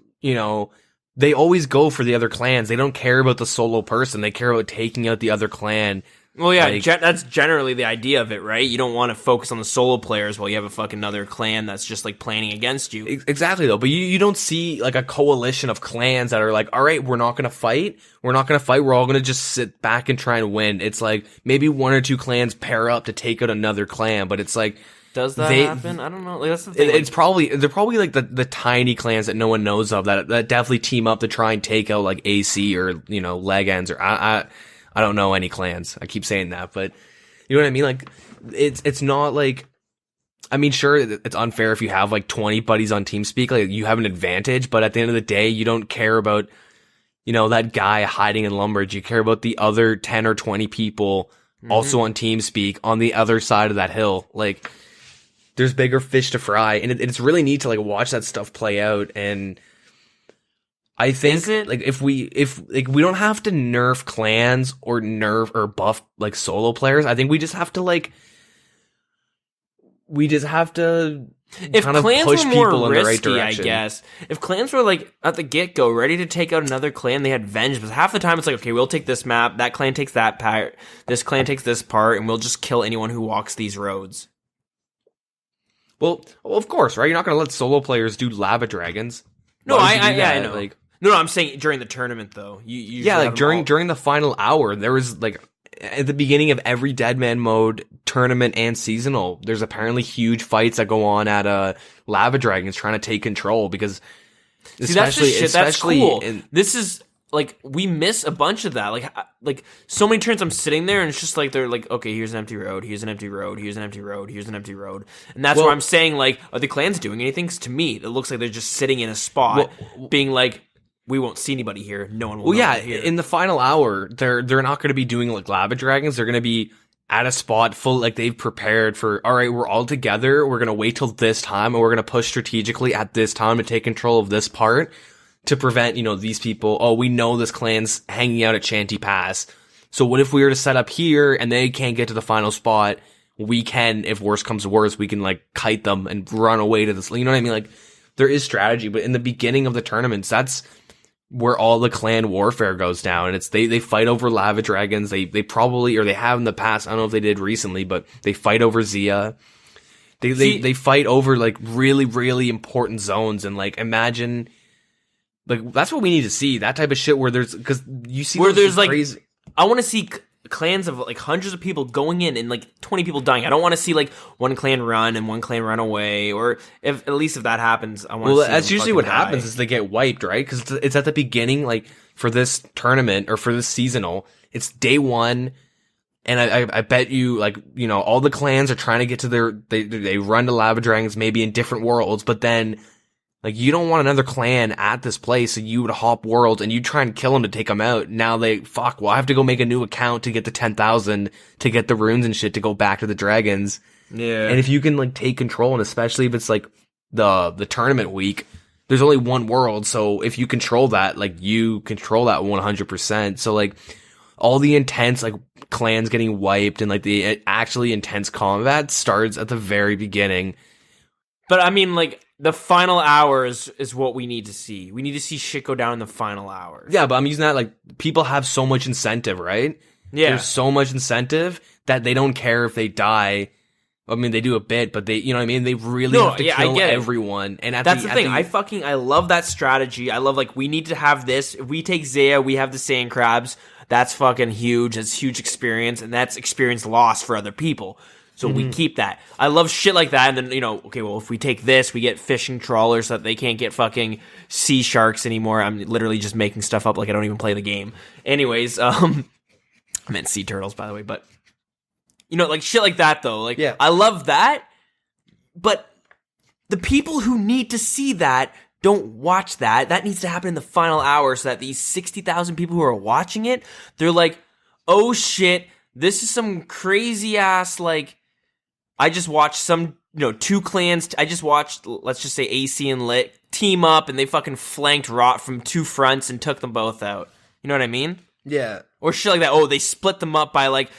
they always go for the other clans. They don't care about the solo person. They care about taking out the other clan. Well, yeah, like, that's generally the idea of it, right? You don't want to focus on the solo players while you have a fucking other clan that's just, like, planning against you. Exactly, though. But you don't see, like, a coalition of clans that are like, all right, we're not going to fight. We're all going to just sit back and try and win. It's like, maybe 1 or 2 clans pair up to take out another clan, but it's like... Does that happen? I don't know. Like, that's the thing. It's they're probably like the tiny clans that no one knows of that definitely team up to try and take out like AC or Legends, or I don't know any clans. I keep saying that, but you know what I mean. Like, it's not like, I mean, sure, it's unfair if you have like 20 buddies on TeamSpeak, like you have an advantage, but at the end of the day, you don't care about that guy hiding in Lumbridge. You care about the other 10 or 20 people also on TeamSpeak on the other side of that hill, like. There's bigger fish to fry, and it's really neat to like watch that stuff play out. And I think like if we don't have to nerf clans or nerf or buff like solo players. I think we just have to if kind of clans push were more people risky, in the right direction. I guess if clans were like at the get go ready to take out another clan, they had venge. But half the time it's like, okay, we'll take this map, that clan takes that part, this clan takes this part, and we'll just kill anyone who walks these roads. Well, of course, right? You're not going to let solo players do lava dragons. No, I know. Like, no, I'm saying during the tournament, though. Like during the final hour, there was like at the beginning of every DeadManMode tournament and seasonal, there's apparently huge fights that go on at lava dragons trying to take control because, that's cool. This is like we miss a bunch of that. Like so many turns I'm sitting there and it's just like they're like, okay, here's an empty road, here's an empty road, here's an empty road, here's an empty road, and that's where I'm saying like, are the clans doing anything? 'Cause to me, it looks like they're just sitting in a spot, being like, we won't see anybody here. No one will. Well, yeah, here. In the final hour, they're not going to be doing like lava dragons. They're going to be at a spot full, like they've prepared for. All right, we're all together. We're going to wait till this time, and we're going to push strategically at this time to take control of this part to prevent, these people. Oh, we know this clan's hanging out at Shanty Pass. So what if we were to set up here and they can't get to the final spot? We can, if worse comes to worse, we can like kite them and run away to this. You know what I mean? Like there is strategy, but in the beginning of the tournaments, that's where all the clan warfare goes down. And it's they fight over lava dragons. They probably, or they have in the past, I don't know if they did recently, but they fight over Zia. They fight over like really, really important zones. And like imagine, like that's what we need to see. That type of shit where there's, because you see where there's like crazy. I want to see clans of like hundreds of people going in and like 20 people dying. I don't want to see like one clan run and one clan run away, or if at least if that happens, I want to see that's usually what die. happens is they get wiped, right? Because it's at the beginning, like for this tournament or for this seasonal, it's day one, and I bet you like all the clans are trying to get to they run to lava dragons maybe in different worlds, but then like you don't want another clan at this place, so you would hop worlds and you try and kill them to take them out. Now I have to go make a new account to get the 10,000 to get the runes and shit to go back to the dragons. Yeah. And if you can like take control, and especially if it's like the tournament week, there's only one world, so if you control that, like you control that 100%. So like all the intense like clans getting wiped and like the actually intense combat starts at the very beginning. But I mean, like, the final hours is what we need to see. We need to see shit go down in the final hours. Yeah, but I'm using that, like, people have so much incentive, right? Yeah. There's so much incentive that they don't care if they die. I mean, they do a bit, but they, you know what I mean? They really have to kill everyone. And that's the thing. I love that strategy. I love, like, we need to have this. If we take Zaya, we have the sand crabs. That's fucking huge. That's huge experience, and that's experience lost for other people. So we keep that. I love shit like that. And then, okay, well, if we take this, we get fishing trawlers so that they can't get fucking sea sharks anymore. I'm literally just making stuff up like I don't even play the game. Anyways, I meant sea turtles, by the way. But, like shit like that, though. Like, yeah. I love that. But the people who need to see that don't watch that. That needs to happen in the final hour so that these 60,000 people who are watching it, they're like, oh shit, this is some crazy ass, like, I just watched some, two clans. I just watched, let's just say AC and Lit team up and they fucking flanked Rot from two fronts and took them both out. You know what I mean? Yeah. Or shit like that. Oh, they split them up by like,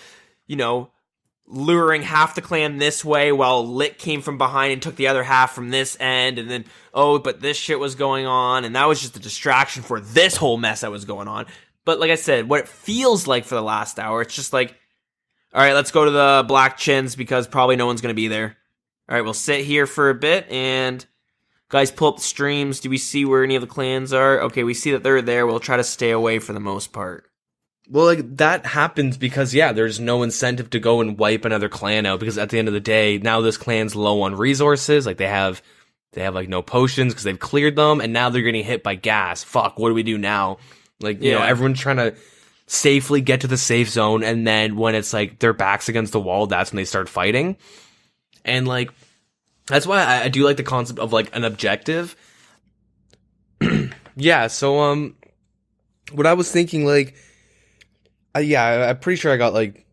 luring half the clan this way while Lit came from behind and took the other half from this end. And then, but this shit was going on. And that was just a distraction for this whole mess that was going on. But like I said, what it feels like for the last hour, it's just like, all right, let's go to the Black Chins because probably no one's going to be there. All right, we'll sit here for a bit and guys pull up the streams. Do we see where any of the clans are? Okay, we see that they're there. We'll try to stay away for the most part. Well, like that happens because, there's no incentive to go and wipe another clan out because at the end of the day, now this clan's low on resources. Like they have like no potions because they've cleared them and now they're getting hit by gas. Fuck, what do we do now? Like, everyone's trying to safely get to the safe zone, and then when it's like their backs against the wall, that's when they start fighting. And like that's why I do like the concept of like an objective. So what I was thinking, like, I'm pretty sure I got like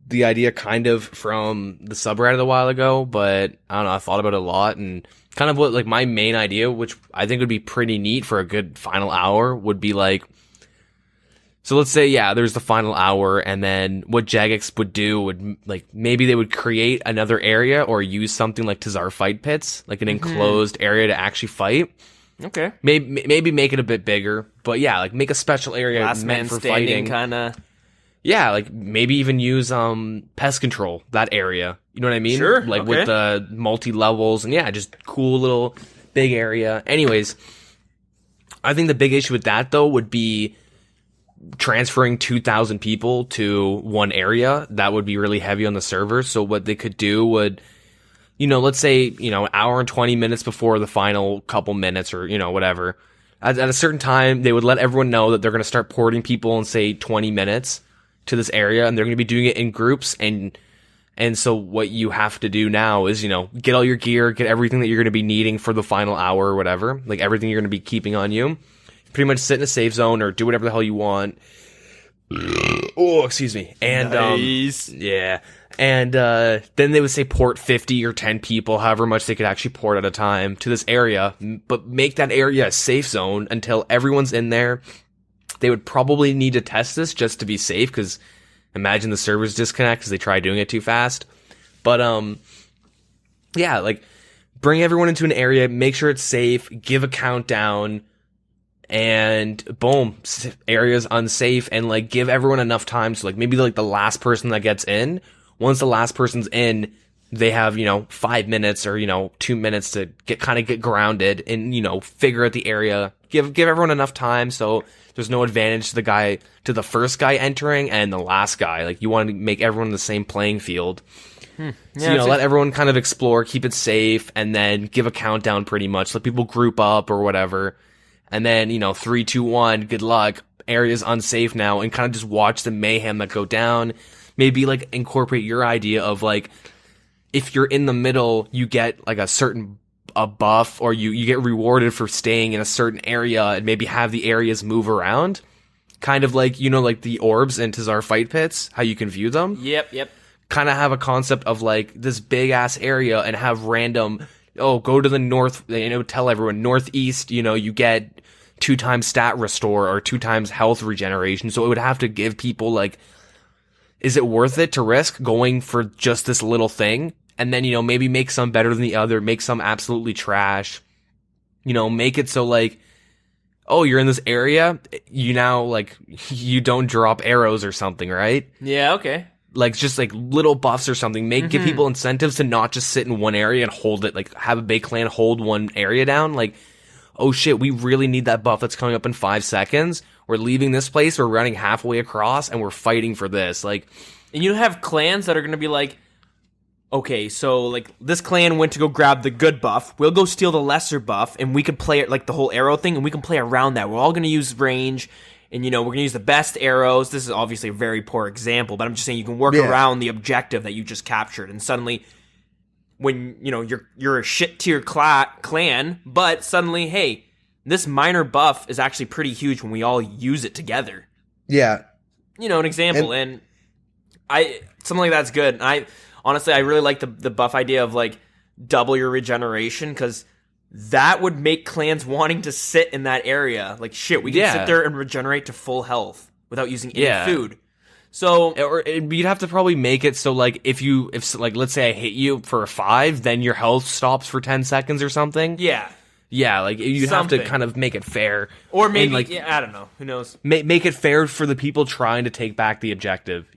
the idea kind of from the subreddit a while ago, but I don't know, I thought about it a lot, and kind of what like my main idea, which I think would be pretty neat for a good final hour, would be like, so let's say, there's the final hour, and then what Jagex would do would, like, maybe they would create another area or use something like Tazar fight pits, like an enclosed area to actually fight. Okay. Maybe make it a bit bigger, but like make a special area last meant for fighting, fighting. Kind of. Yeah, like maybe even use pest control, that area. You know what I mean? Sure. Like with the multi-levels, and just cool little big area. Anyways, I think the big issue with that, though, would be transferring 2,000 people to one area. That would be really heavy on the server. So what they could do would, let's say, an hour and 20 minutes before the final couple minutes or, whatever, at a certain time, they would let everyone know that they're going to start porting people in, say, 20 minutes to this area, and they're going to be doing it in groups, and so what you have to do now is, get all your gear, get everything that you're going to be needing for the final hour or whatever, like everything you're going to be keeping on you. Pretty much sit in a safe zone or do whatever the hell you want. Oh, excuse me. And, nice. Yeah. And, then they would say port 50 or 10 people, however much they could actually port at a time to this area, but make that area a safe zone until everyone's in there. They would probably need to test this just to be safe, because imagine the servers disconnect because they try doing it too fast. But, yeah, like, bring everyone into an area, make sure it's safe, give a countdown, and boom, area's unsafe, and, like, give everyone enough time. So, like, maybe, like, the last person that gets in, once the last person's in, they have, 5 minutes or, 2 minutes to get grounded and, figure out the area. Give everyone enough time so there's no advantage to the first guy entering and the last guy. Like, you want to make everyone on the same playing field. Yeah, So, let everyone kind of explore, keep it safe, and then give a countdown pretty much. Let people group up or whatever. And then, 3, 2, 1, good luck. Area's unsafe now, and kind of just watch the mayhem that go down. Maybe, like, incorporate your idea of, like, if you're in the middle, you get, like, a buff, or you get rewarded for staying in a certain area, and maybe have the areas move around. Kind of like, like the orbs in Tazar Fight Pits, how you can view them. Yep. Kind of have a concept of, like, this big-ass area and have random, go to the north, tell everyone, northeast, you get 2 times stat restore or 2 times health regeneration. So it would have to give people, like, is it worth it to risk going for just this little thing? And then, maybe make some better than the other, make some absolutely trash. Make it so, like, oh, you're in this area, you now, like, you don't drop arrows or something, right? Yeah, okay. Like, just, like, little buffs or something. Give people incentives to not just sit in one area and hold it. Like, have a big clan hold one area down. Like, oh shit, we really need that buff that's coming up in 5 seconds. We're leaving this place, we're running halfway across, and we're fighting for this. Like, and you have clans that are going to be like, okay, so, like, this clan went to go grab the good buff. We'll go steal the lesser buff, and we could play it, like, the whole arrow thing, and we can play around that. We're all going to use range, and, we're going to use the best arrows. This is obviously a very poor example, but I'm just saying you can work around the objective that you just captured, and suddenly, when, you're a shit-tier clan, but suddenly, hey, this minor buff is actually pretty huge when we all use it together. Yeah. An example, and something like that's good. And honestly, I really like the buff idea of, like, double your regeneration, because that would make clans wanting to sit in that area. Like, shit, we can sit there and regenerate to full health without using any food. So, or you'd have to probably make it so, like, if let's say I hit you for a 5, then your health stops for 10 seconds or something. Yeah, like, you'd have to kind of make it fair. Or maybe, like, I don't know. Who knows? Make it fair for the people trying to take back the objective,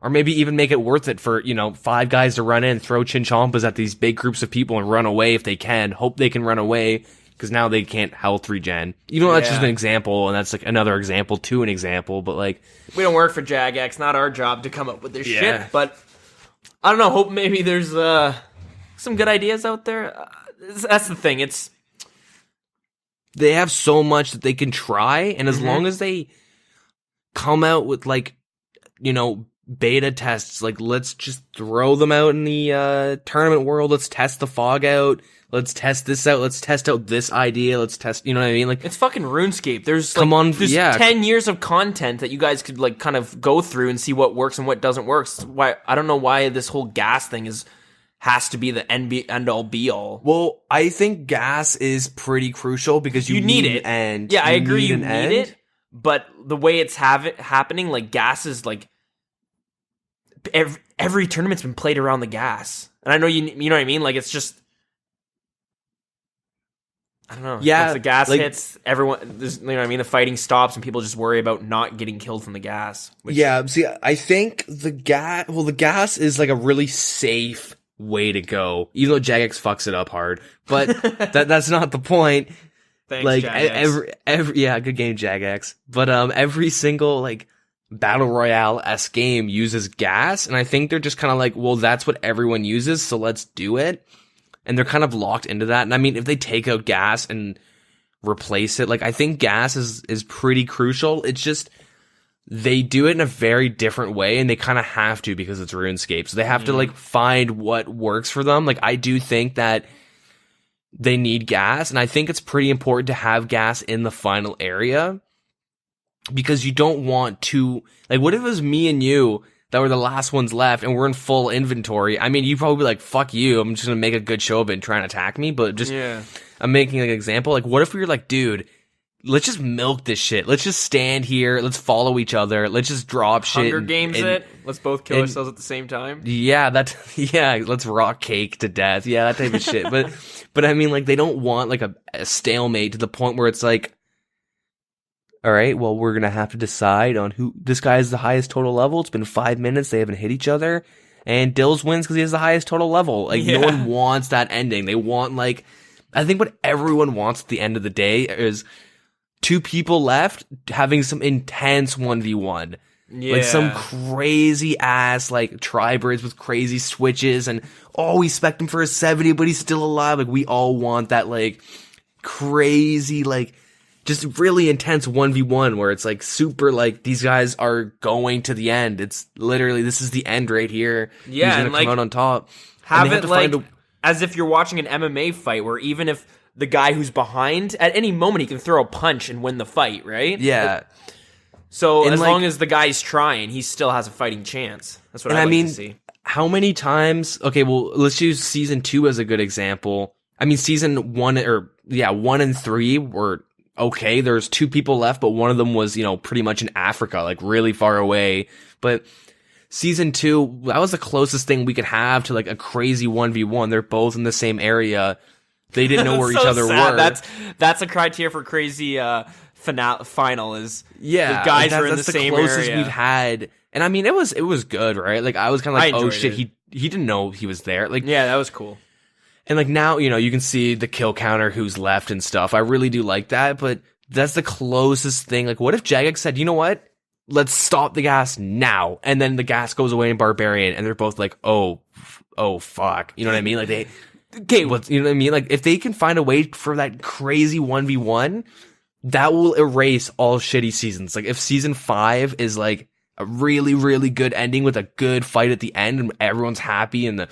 Or maybe even make it worth it for, 5 guys to run in, throw chinchompas at these big groups of people and run away if they can. Hope they can run away, because now they can't health regen. Even though that's just an example, and that's, like, another example to an example, but, like... We don't work for Jagex, not our job to come up with this shit, but... I don't know, hope maybe there's some good ideas out there. That's the thing, They have so much that they can try, and as long as they come out with, like, beta tests, like, let's just throw them out in the tournament world, let's test the fog out, let's test this out, let's test out this idea, let's test, you know what I mean? Like, it's fucking RuneScape. There's 10 years of content that you guys could, like, kind of go through and see what works and what doesn't work. So why I don't know why this whole gas thing has to be the end all be all. Well, I think gas is pretty crucial because you need it. And yeah, I agree, you need it. But the way it's happening, like, gas is, like, every tournament's been played around the gas, and I know you know what I mean. Like, it's just, I don't know. Yeah, once the gas hits, everyone, you know what I mean. The fighting stops, and people just worry about not getting killed from the gas. See, I think the gas is, like, a really safe way to go, even though Jagex fucks it up hard. But that's not the point. Thanks, like, Jagex. every good game, Jagex. But every single, like, Battle Royale-esque game uses gas, and I think they're just kind of like, well, that's what everyone uses, so let's do it. And they're kind of locked into that. And I mean, if they take out gas and replace it. Like, I think gas is pretty crucial. It's just they do it in a very different way, and they kind of have to because it's RuneScape. So they have to like find what works for them. Like, I do think that they need gas, and I think it's pretty important to have gas in the final area because you don't want to, like, what if it was me and you that were the last ones left and we're in full inventory? I mean, you'd probably be like, fuck you, I'm just gonna make a good show of it and try and attack me, but just, I'm making like an example. Like, what if we were like, dude, let's just milk this shit. Let's just stand here. Let's follow each other. Let's just drop shit. Hunger Games it. Let's both kill ourselves at the same time. Yeah, let's rock cake to death. Yeah, that type of shit. But I mean, like, they don't want like a stalemate to the point where it's like, all right, well, we're going to have to decide on who this guy is the highest total level. It's been 5 minutes. They haven't hit each other. And Dills wins because he has the highest total level. Like, no one wants that ending. They want, like, I think what everyone wants at the end of the day is 2 people left having some intense 1v1. Yeah. Like some crazy ass, like, tribers with crazy switches and, oh, we spec him for a 70, but he's still alive. Like, we all want that, like, crazy, like, just really intense 1v1 where it's like super, like, these guys are going to the end. It's literally, this is the end right here. Yeah, who's gonna and, like, come out on top. Have it like as if you're watching an MMA fight where even if the guy who's behind, at any moment he can throw a punch and win the fight, right? Yeah. So and as long as the guy's trying, he still has a fighting chance. That's what I like to see. How many times? Okay, well, let's use season 2 as a good example. I mean, season 1 1 and 3 were okay. There's 2 people left, but one of them was, you know, pretty much in Africa, like really far away. But season 2, that was the closest thing we could have to like a crazy 1v1. They're both in the same area. They didn't know where each other were. That's a criteria for crazy final is the guys are in the same area. That's the closest we've had. And I mean, it was good, right? Like, I was kind of like, oh shit, it. he didn't know he was there. Like, yeah, that was cool. And like now, you know, you can see the kill counter, who's left and stuff. I really do like that, but that's the closest thing. Like, what if Jagex said, you know what? Let's stop the gas now. And then the gas goes away in Barbarian, and they're both like, oh fuck. You know what I mean? Like, you know what I mean? Like, if they can find a way for that crazy 1v1, that will erase all shitty seasons. Like, if season 5 is like a really, really good ending with a good fight at the end and everyone's happy and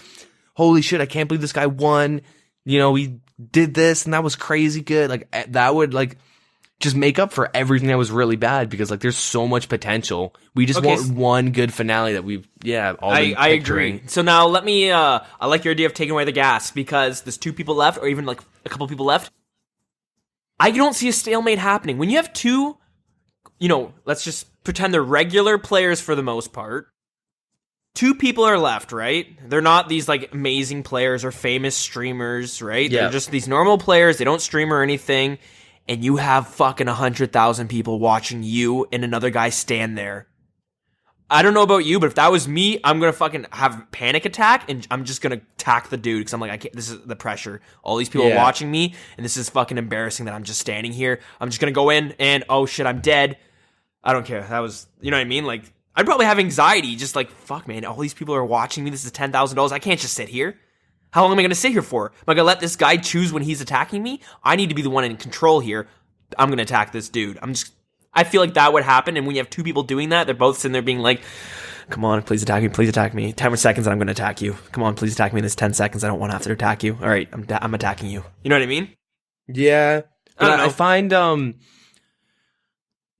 holy shit, I can't believe this guy won. You know, he did this and that was crazy good. Like, that would like just make up for everything that was really bad because like there's so much potential. We just want one good finale that we've all been I agree. So now let me I like your idea of taking away the gas because there's 2 people left or even like a couple people left. I don't see a stalemate happening. When you have 2, you know, let's just pretend they're regular players for the most part. 2 people are left, right? They're not these, like, amazing players or famous streamers, right? Yeah. They're just these normal players. They don't stream or anything. And you have fucking 100,000 people watching you and another guy stand there. I don't know about you, but if that was me, I'm going to fucking have a panic attack and I'm just going to attack the dude because I'm like, I can't, this is the pressure. All these people are watching me and this is fucking embarrassing that I'm just standing here. I'm just going to go in and, oh shit, I'm dead. I don't care. That was, you know what I mean? Like, I'd probably have anxiety, just like, fuck, man, all these people are watching me. This is $10,000. I can't just sit here. How long am I going to sit here for? Am I going to let this guy choose when he's attacking me? I need to be the one in control here. I'm going to attack this dude. I feel like that would happen, and when you have 2 people doing that, they're both sitting there being like, come on, please attack me. 10 more seconds and I'm going to attack you. Come on, please attack me in this 10 seconds. I don't want to have to attack you. All right, I'm attacking you. You know what I mean? Yeah. I find,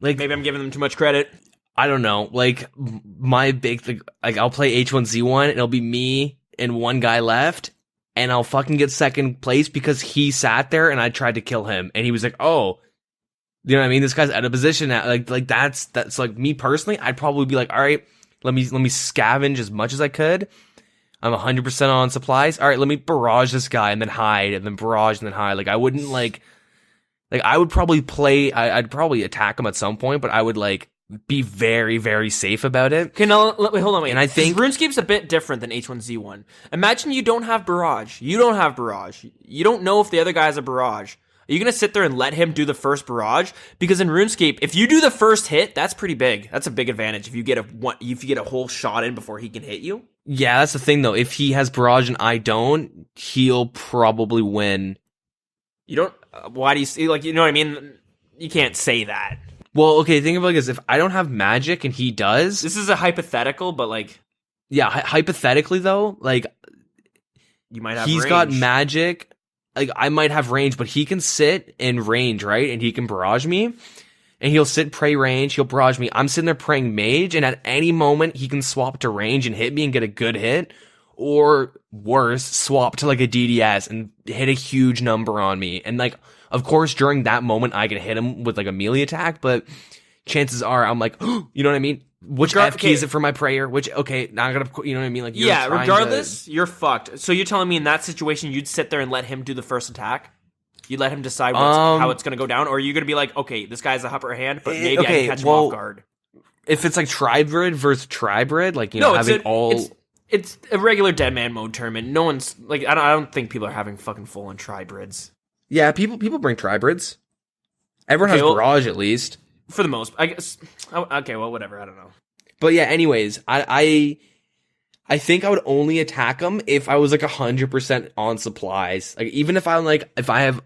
like, maybe I'm giving them too much credit. I don't know. Like, my big, like, I'll play H1Z1 and it'll be me and one guy left and I'll fucking get second place because he sat there and I tried to kill him and he was like, oh, you know what I mean? This guy's out of position now. Like that's like me personally. I'd probably be like, all right, let me scavenge as much as I could. I'm 100% on supplies. All right, let me barrage this guy and then hide and then barrage and then hide. Like, I wouldn't like I would probably play, I'd probably attack him at some point, but I would like be very, very safe about it. Okay, now, hold on. And I think RuneScape's a bit different than H1Z1. Imagine you don't have barrage. You don't have barrage. You don't know if the other guy has a barrage. Are you going to sit there and let him do the first barrage? Because in RuneScape, if you do the first hit, that's pretty big. That's a big advantage if you get a whole shot in before he can hit you. Yeah, that's the thing though. If he has barrage and I don't, he'll probably win. You don't. why do you see, like, you know what I mean? You can't say that. Well, okay, think of it like this. If I don't have magic and he does... This is a hypothetical, but, like... Yeah, hypothetically, though, like... You might have He's range. got magic. Like, I might have range, but he can sit in range, right? And he can barrage me. And he'll sit pray range, he'll barrage me. I'm sitting there praying mage, and at any moment, he can swap to range and hit me and get a good hit. Or, worse, swap to, like, a DDS and hit a huge number on me. And, like... Of course, during that moment, I can hit him with, like, a melee attack, but chances are I'm like, you know what I mean? Which F key is it for my prayer? Now I gotta, you know what I mean? Like, regardless, you're fucked. So you're telling me in that situation, you'd sit there and let him do the first attack? You let him decide how it's gonna go down? Or are you gonna be like, okay, this guy's a upper hand, but maybe I can catch him off guard? If it's, like, tribrid versus tribrid, like, you know, It's a regular DeadManMode tournament. No one's, like, I don't think people are having fucking full-on tribrids. Yeah, people bring tribrids. Everyone has barrage at least. For the most, I guess. Okay, well, whatever. I don't know. But yeah, anyways, I think I would only attack him if I was like 100% on supplies. Like even if I have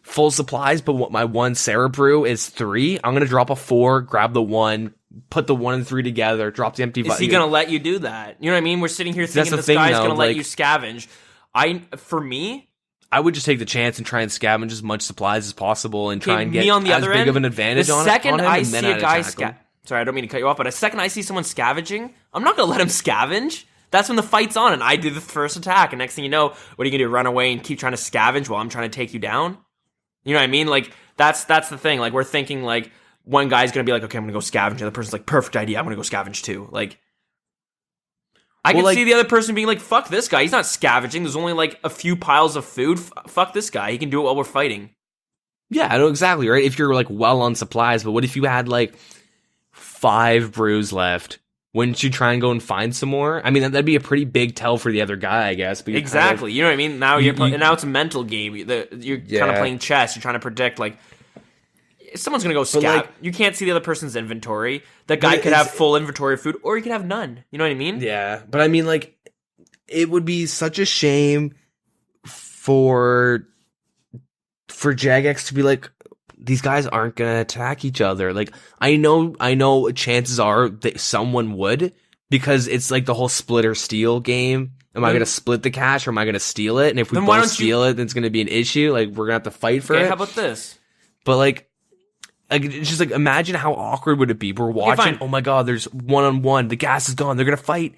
full supplies, but what my one Sarah brew is 3, I'm gonna drop a 4, grab the 1, put the 1 and 3 together, drop the empty. Is he gonna let you do that? You know what I mean? We're sitting here thinking this guy's gonna let you scavenge. For me. I would just take the chance and try and scavenge as much supplies as possible and try and get on the as other big end, of an advantage on him. The second I and see a guy sorry, I don't mean to cut you off, but the second I see someone scavenging, I'm not going to let him scavenge. That's when the fight's on and I do the first attack. And next thing you know, what are you going to do? Run away and keep trying to scavenge while I'm trying to take you down? You know what I mean? Like, that's the thing. Like, we're thinking, like, one guy's going to be like, okay, I'm going to go scavenge. The other person's like, perfect idea. I'm going to go scavenge too. Like, I can see the other person being like, fuck this guy. He's not scavenging. There's only like a few piles of food. Fuck this guy. He can do it while we're fighting. Yeah, I know exactly, right? If you're like well on supplies, but what if you had like 5 brews left? Wouldn't you try and go and find some more? I mean, that'd be a pretty big tell for the other guy, I guess. But exactly. You know what I mean? Now now it's a mental game. You're kind of playing chess. You're trying to predict like, someone's gonna go scout. You can't see the other person's inventory. That guy could have full inventory of food, or he could have none. You know what I mean? Yeah, but I mean, like, it would be such a shame for Jagex to be like, these guys aren't gonna attack each other. Like, I know chances are that someone would, because it's like the whole split or steal game. Am I gonna split the cash or am I gonna steal it? And if we both steal it, then it's gonna be an issue. Like, we're gonna have to fight for it. How about this? But like, it's just like, imagine how awkward would it be? We're watching, oh my god, there's 1-on-1, the gas is gone, they're gonna fight.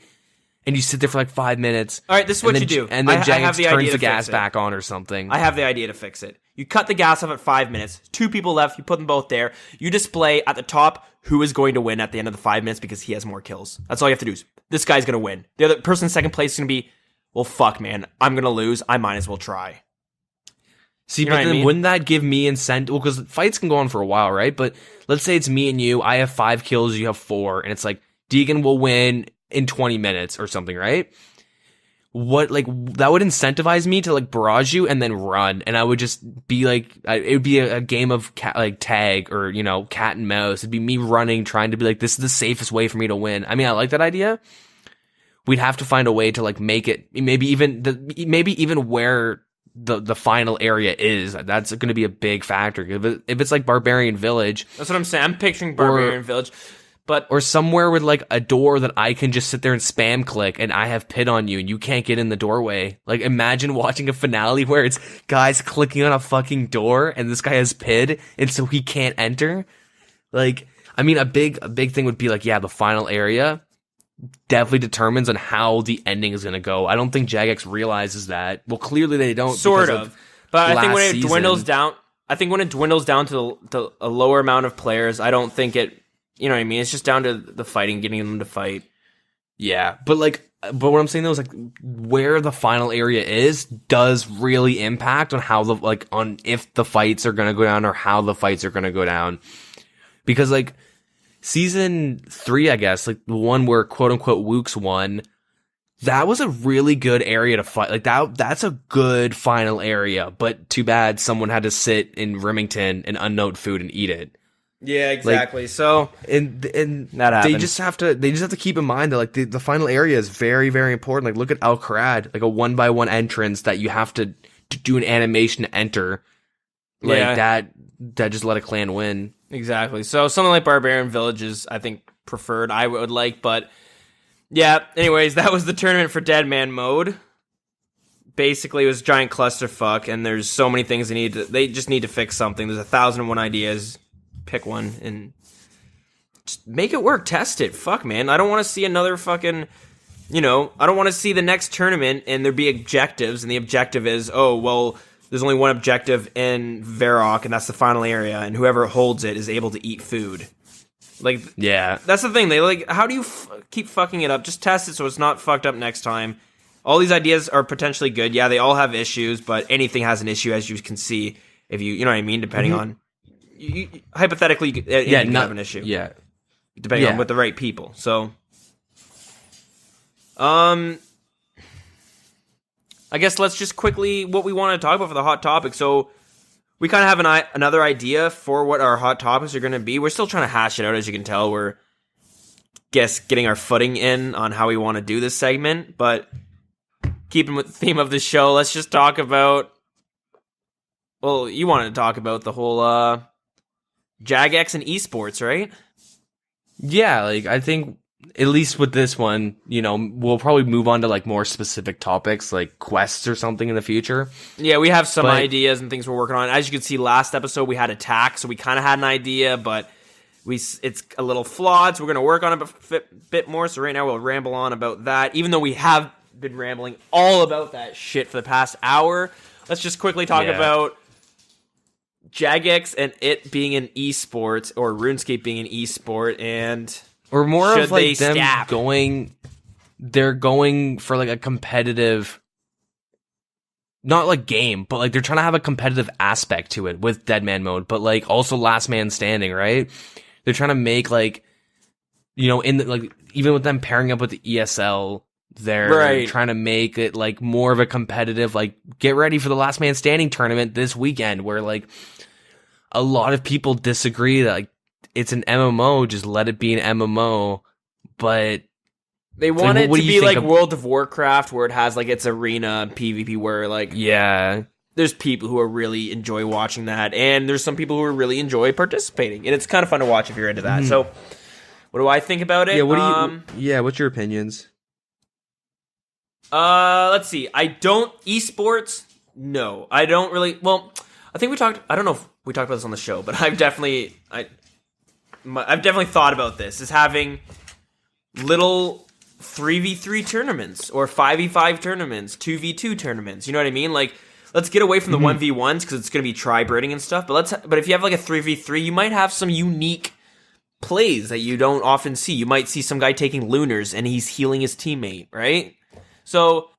And you sit there for like 5 minutes. All right, this is what you do. And then Jagex turns the gas back on or something. I have the idea to fix it. You cut the gas off at 5 minutes. 2 people left. You put them both there. You display at the top who is going to win at the end of the 5 minutes because he has more kills. That's all you have to do. This guy's going to win. The other person in second place is going to be, well, fuck, man. I'm going to lose. I might as well try. See, but then wouldn't that give me incentive? Well, because fights can go on for a while, right? But let's say it's me and you. I have 5 kills. You have 4. And it's like, Deegan will win in 20 minutes or something, right? What, like, that would incentivize me to, like, barrage you and then run. And I would just be like, it would be a game of tag or, you know, cat and mouse. It'd be me running, trying to be like, this is the safest way for me to win. I mean, I like that idea. We'd have to find a way to, like, make it, maybe even where the final area is. That's going to be a big factor. If it's like Barbarian Village. That's what I'm saying. I'm picturing Barbarian Village. Or somewhere with like a door that I can just sit there and spam click and I have pit on you and you can't get in the doorway. Like, imagine watching a finale where it's guys clicking on a fucking door and this guy has pid and so he can't enter. Like, I mean, a big thing would be like, yeah, the final area definitely determines on how the ending is going to go. I don't think Jagex realizes that. Well, clearly they don't. Sort of. But I think when it dwindles down to a lower amount of players, I don't think it, you know what I mean? It's just down to the fighting, getting them to fight. Yeah, but what I'm saying though is like where the final area is does really impact on how on if the fights are gonna go down or how the fights are gonna go down. Because like season 3, I guess, like the one where quote unquote Wooks won, that was a really good area to fight. Like that's a good final area, but too bad someone had to sit in Remington and unnote food and eat it. Yeah, exactly. Like, so and that they just have to keep in mind that like the final area is very, very important. Like look at Al Kharad, like a 1x1 entrance that you have to do an animation to enter. Like Yeah. that just let a clan win. Exactly. So something like Barbarian Village is, I think, preferred. I would like, but yeah. Anyways, that was the tournament for DeadManMode. Basically, it was a giant clusterfuck, and there's so many things they just need to fix something. There's 1,001 ideas. Pick one and just make it work. Test it. Fuck, man. I don't want to see another fucking. I don't want to see the next tournament and there be objectives, and the objective is, oh, well, there's only one objective in Varrock, and that's the final area, and whoever holds it is able to eat food. Like, Yeah. that's the thing. They how do you keep fucking it up? Just test it so it's not fucked up next time. All these ideas are potentially good. Yeah, they all have issues, but anything has an issue, as you can see. If you know what I mean, depending on hypothetically, anything can have an issue. Yeah. Depending on with the right people. So, I guess let's just quickly what we want to talk about for the hot topic. So, we kind of have another idea for what our hot topics are going to be. We're still trying to hash it out, as you can tell. We're getting our footing in on how we want to do this segment, but keeping with the theme of the show, let's just talk about. Well, you wanted to talk about the whole Jagex and esports, right? Yeah, like I think at least with this one, we'll probably move on to like more specific topics like quests or something in the future. Yeah, we have some ideas and things we're working on. As you can see, last episode we had attack, so we kind of had an idea, but it's a little flawed, so we're going to work on it a bit more. So right now we'll ramble on about that, even though we have been rambling all about that shit for the past hour. Let's just quickly talk about Jagex and it being an esport, or RuneScape being an esport, and or more of like them scap? they're going for like a competitive, not like game, but like they're trying to have a competitive aspect to it with DeadManMode, but like also last man standing, right? They're trying to make like, in the, like even with them pairing up with the ESL, they're trying to make it like more of a competitive, like get ready for the last man standing tournament this weekend, where like a lot of people disagree that like it's an MMO, just let it be an MMO, but they want it to be like World of Warcraft, where it has like its arena PvP, where like there's people who are really enjoy watching that, and there's some people who really enjoy participating, and it's kind of fun to watch if you're into that. So, what do I think about it? Yeah, what's your opinions? Let's see. Esports? No, I don't really. Well, I think I don't know if we talked about this on the show, but I've definitely thought about this, is having little 3v3 tournaments or 5v5 tournaments, 2v2 tournaments. You know what I mean? Like, let's get away from the 1v1s because it's going to be tri-braiding and stuff. But if you have like a 3v3, you might have some unique plays that you don't often see. You might see some guy taking lunars and he's healing his teammate, right? So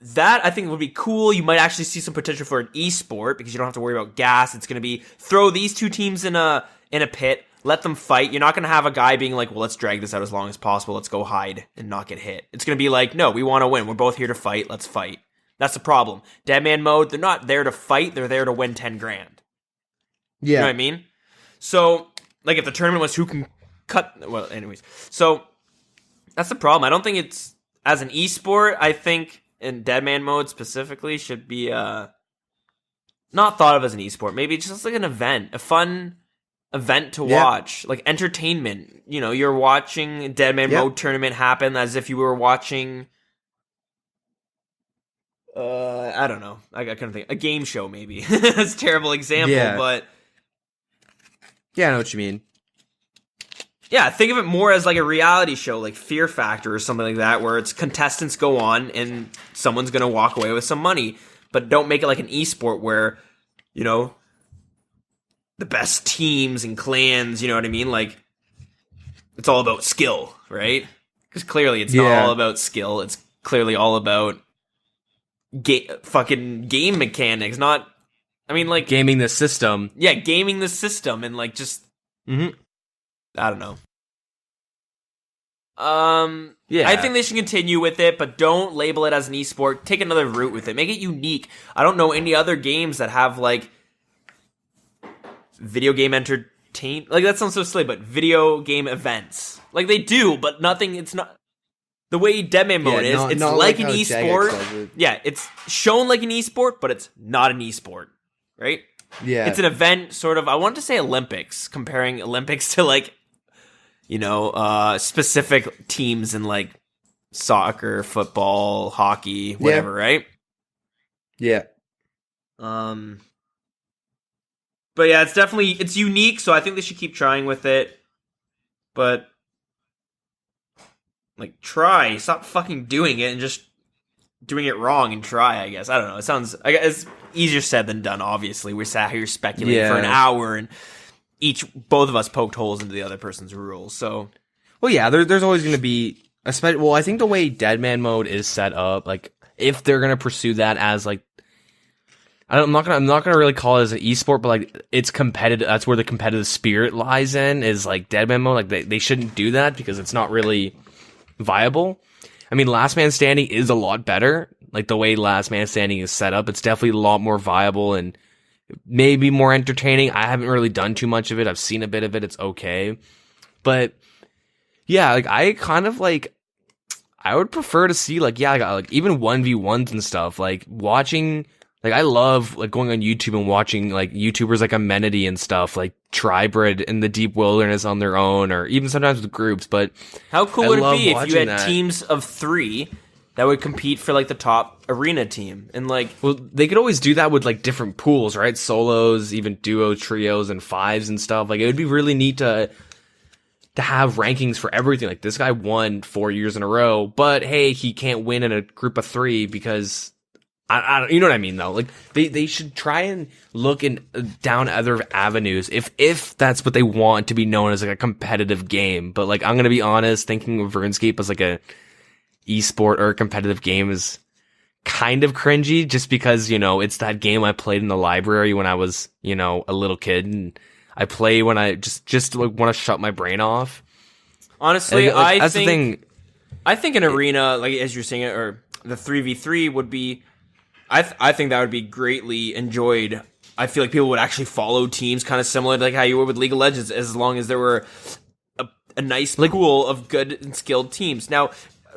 that I think would be cool. You might actually see some potential for an esport because you don't have to worry about gas. It's going to be throw these two teams in a pit, let them fight. You're not going to have a guy being like, well, let's drag this out as long as possible. Let's go hide and not get hit. It's going to be like, no, we want to win. We're both here to fight. Let's fight. That's the problem. DeadManMode, they're not there to fight. They're there to win 10 grand. Yeah. You know what I mean? So, like, if the tournament was who can cut... Well, anyways. So, that's the problem. I don't think it's... As an esport, I think... in DeadManMode specifically should be not thought of as an esport. Maybe just like an event, a fun event to watch, like entertainment. You're watching a DeadManMode tournament happen as if you were watching. I don't know. I kind of think a game show maybe. That's a terrible example, but yeah, I know what you mean. Yeah, think of it more as like a reality show, like Fear Factor or something like that, where it's contestants go on and someone's going to walk away with some money. But don't make it like an esport where, the best teams and clans, you know what I mean? Like, it's all about skill, right? Because clearly it's not all about skill. It's clearly all about fucking game mechanics, not... I mean, like... gaming the system. Yeah, gaming the system and, like, just... I don't know. I think they should continue with it, but don't label it as an esport. Take another route with it. Make it unique. I don't know any other games that have, like, video game like, that sounds so silly, but video game events. Like, they do, but nothing, it's not... The way DeadManMode is, it's not like an how esport. Jagex does it. Yeah, it's shown like an esport, but it's not an esport, right? Yeah. It's an event, sort of. I wanted to say Olympics, comparing Olympics to like, specific teams in like soccer, football, hockey, whatever, right? Yeah. But yeah, it's unique, so I think they should keep trying with it. But like, stop fucking doing it and just doing it wrong and try, I guess. I don't know. It's easier said than done, obviously. We sat here speculating for an hour and both of us poked holes into the other person's rules, so. Well, yeah, there's always going to be, I think the way DeadManMode is set up, like, if they're going to pursue that as, like, I'm not gonna really call it as an esport, but like it's competitive. That's where the competitive spirit lies in. Is like DeadManMode. Like they shouldn't do that because it's not really viable. I mean, Last Man Standing is a lot better. Like the way Last Man Standing is set up, it's definitely a lot more viable and maybe more entertaining. I haven't really done too much of it. I've seen a bit of it. It's okay, but yeah, like I kind of like. I would prefer to see like even 1v1s and stuff. Like watching. Like, I love, like, going on YouTube and watching, like, YouTubers like Amenity and stuff, like, Tribrid in the deep wilderness on their own, or even sometimes with groups, but how cool would it be if you had teams of 3 that would compete for, like, the top arena team? And, like... Well, they could always do that with, like, different pools, right? Solos, even duo, trios, and 5s and stuff. Like, it would be really neat to have rankings for everything. Like, this guy won 4 years in a row, but, hey, he can't win in a group of 3 because... I you know what I mean though. Like they should try and look down other avenues if that's what they want to be known as like a competitive game. But like I'm gonna be honest, thinking of RuneScape as like a esport or a competitive game is kind of cringy, just because it's that game I played in the library when I was a little kid, and I play when I just like want to shut my brain off. Honestly, like, that's the thing. I think an arena, like as you're saying it, or the 3v3 would be. I think that would be greatly enjoyed. I feel like people would actually follow teams kind of similar to like how you were with League of Legends, as long as there were a nice pool of good and skilled teams. Now,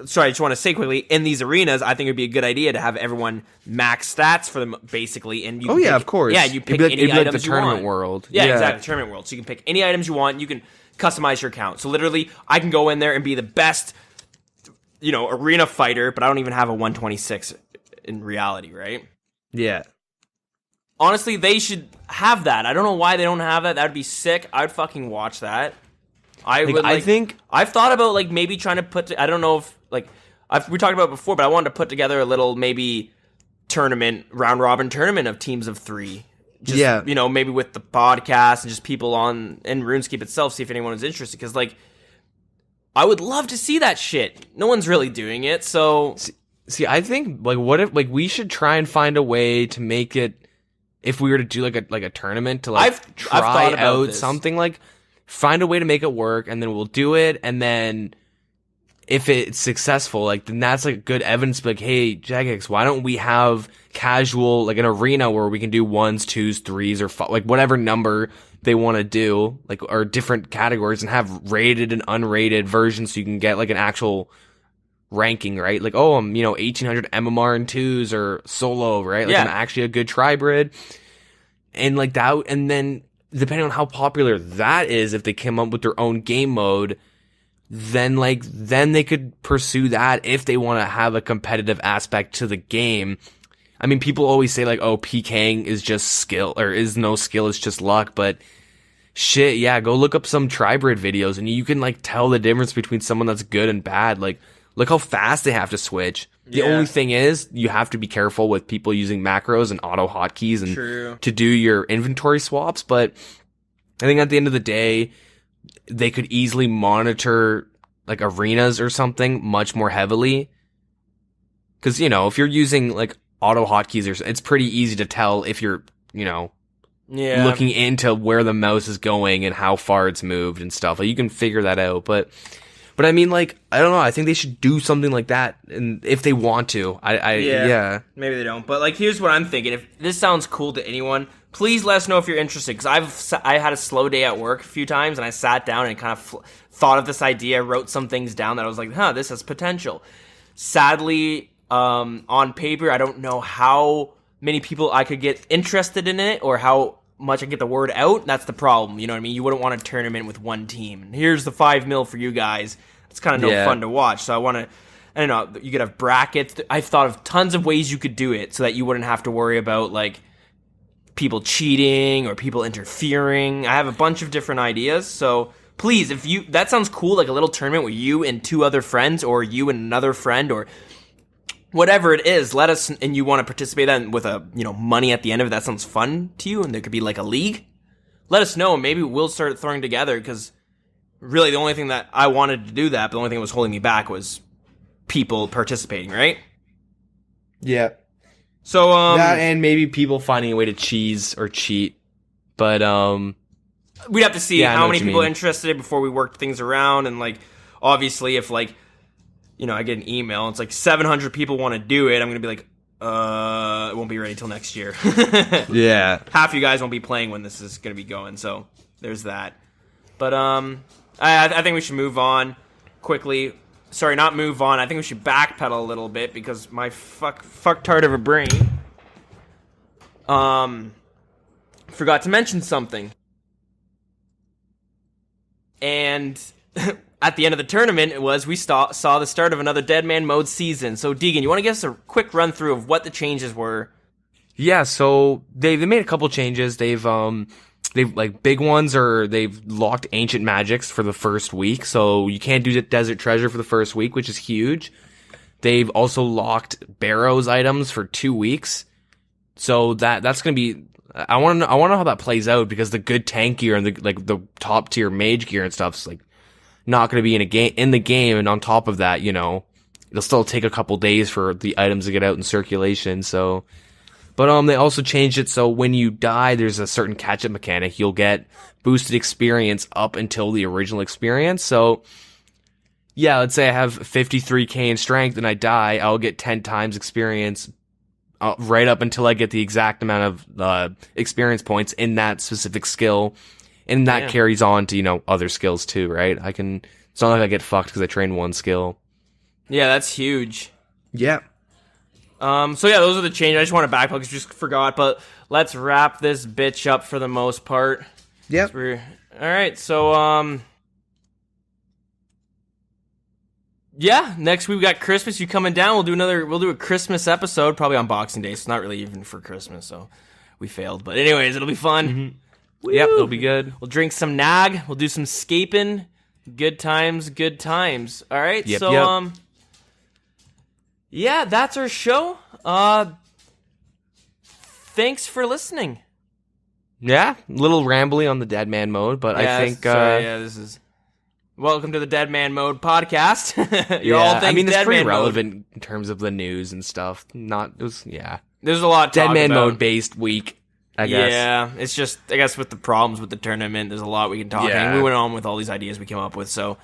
sorry, I just want to say quickly, in these arenas, I think it would be a good idea to have everyone max stats for them, basically. And you of course. Yeah, you pick any items like the tournament you want. world. Yeah, exactly, tournament world. So you can pick any items you want. You can customize your account. So literally, I can go in there and be the best, arena fighter, but I don't even have a 126 in reality, right? Yeah. Honestly, they should have that. I don't know why they don't have that. That'd be sick. I'd fucking watch that. I think I've thought about like maybe trying to I don't know if like we talked about it before, but I wanted to put together a little maybe round robin tournament of teams of 3. Just, maybe with the podcast and just people in RuneScape itself, see if anyone is interested, because like I would love to see that shit. No one's really doing it, so See, I think like what if like we should try and find a way to make it, if we were to do like a tournament to like I've try out this. something, like find a way to make it work, and then we'll do it, and then if it's successful, like then that's like good evidence. Like, hey, Jagex, why don't we have casual like an arena where we can do 1s, 2s, 3s, or like whatever number they want to do, like, or different categories, and have rated and unrated versions so you can get like an actual ranking, right? Like, oh, I'm 1800 MMR in 2s or solo, right? Like, I'm actually a good tribrid, and like that. And then depending on how popular that is, if they came up with their own game mode, then they could pursue that if they want to have a competitive aspect to the game. I mean, people always say like, oh, PKing is just skill, or is no skill, it's just luck, but shit, yeah, go look up some tribrid videos and you can like tell the difference between someone that's good and bad. Like, look how fast they have to switch. The only thing is, you have to be careful with people using macros and auto hotkeys and to do your inventory swaps. But I think at the end of the day, they could easily monitor like arenas or something much more heavily. Because, if you're using like auto hotkeys, it's pretty easy to tell if you're, looking into where the mouse is going and how far it's moved and stuff. Like, you can figure that out. But But I mean, like, I don't know. I think they should do something like that, and if they want to. Yeah. Maybe they don't. But, like, here's what I'm thinking. If this sounds cool to anyone, please let us know if you're interested. Because I had a slow day at work a few times, and I sat down and kind of thought of this idea, wrote some things down that I was like, this has potential. Sadly, on paper, I don't know how many people I could get interested in it or how much I get the word out. That's the problem. You know what I mean? You wouldn't want a tournament with one team. And here's the 5 mil for you guys. It's kind of no fun to watch. So I don't know, you could have brackets. I've thought of tons of ways you could do it so that you wouldn't have to worry about like people cheating or people interfering. I have a bunch of different ideas. So please, that sounds cool, like a little tournament with you and 2 other friends, or you and another friend, or whatever it is, let us, and you want to participate then with money at the end of it, that sounds fun to you, and there could be like a league, let us know, and maybe we'll start throwing together, because really the only thing that I wanted to do that, but the only thing that was holding me back was people participating, right? Yeah. So, that and maybe people finding a way to cheese or cheat, but, we'd have to see how many people are interested before we worked things around, and like, obviously if like, I get an email, and it's like 700 people want to do it, I'm going to be like, it won't be ready till next year. Yeah. Half you guys won't be playing when this is going to be going, so there's that. But, I think we should move on quickly. Sorry, not move on. I think we should backpedal a little bit, because my fucktard of a brain, forgot to mention something. And at the end of the tournament, we saw the start of another DeadManMode season. So, Deegan, you want to give us a quick run through of what the changes were? Yeah, so they made a couple changes. They've like big ones, or they've locked Ancient Magics for the first week, so you can't do Desert Treasure for the first week, which is huge. They've also locked Barrows items for 2 weeks, so that's gonna be. I want to know how that plays out, because the good tank gear and the top tier mage gear and stuff's like not going to be in the game, and on top of that, it'll still take a couple days for the items to get out in circulation. So, but they also changed it so when you die, there's a certain catch up mechanic. You'll get boosted experience up until the original experience. So, yeah, let's say I have 53k in strength and I die, I'll get 10 times experience. Right up until I get the exact amount of experience points in that specific skill, and that carries on to other skills too, right? It's not like I get fucked because I train one skill. Yeah, that's huge. Yeah. So yeah, those are the changes. I just want to backpedal because I just forgot, but let's wrap this bitch up for the most part. Yep. All right, so yeah, next week we got Christmas. You coming down? We'll do a Christmas episode, probably on Boxing Day. So it's not really even for Christmas, so we failed. But anyways, it'll be fun. Mm-hmm. Yep, it'll be good. We'll drink some nag. We'll do some scaping. Good times, good times. All right, yep, so yep. Yeah, that's our show. Thanks for listening. Yeah, a little rambly on the DeadManMode, but I think this is. Welcome to the DeadManMode podcast. All things I mean, it's pretty DeadManMode. relevant in terms of the news and stuff. There's a lot to talk about. DeadManMode based week, I guess. Yeah, it's just, I guess with the problems with the tournament, there's a lot we can talk. Yeah. And we went on with all these ideas we came up with, so.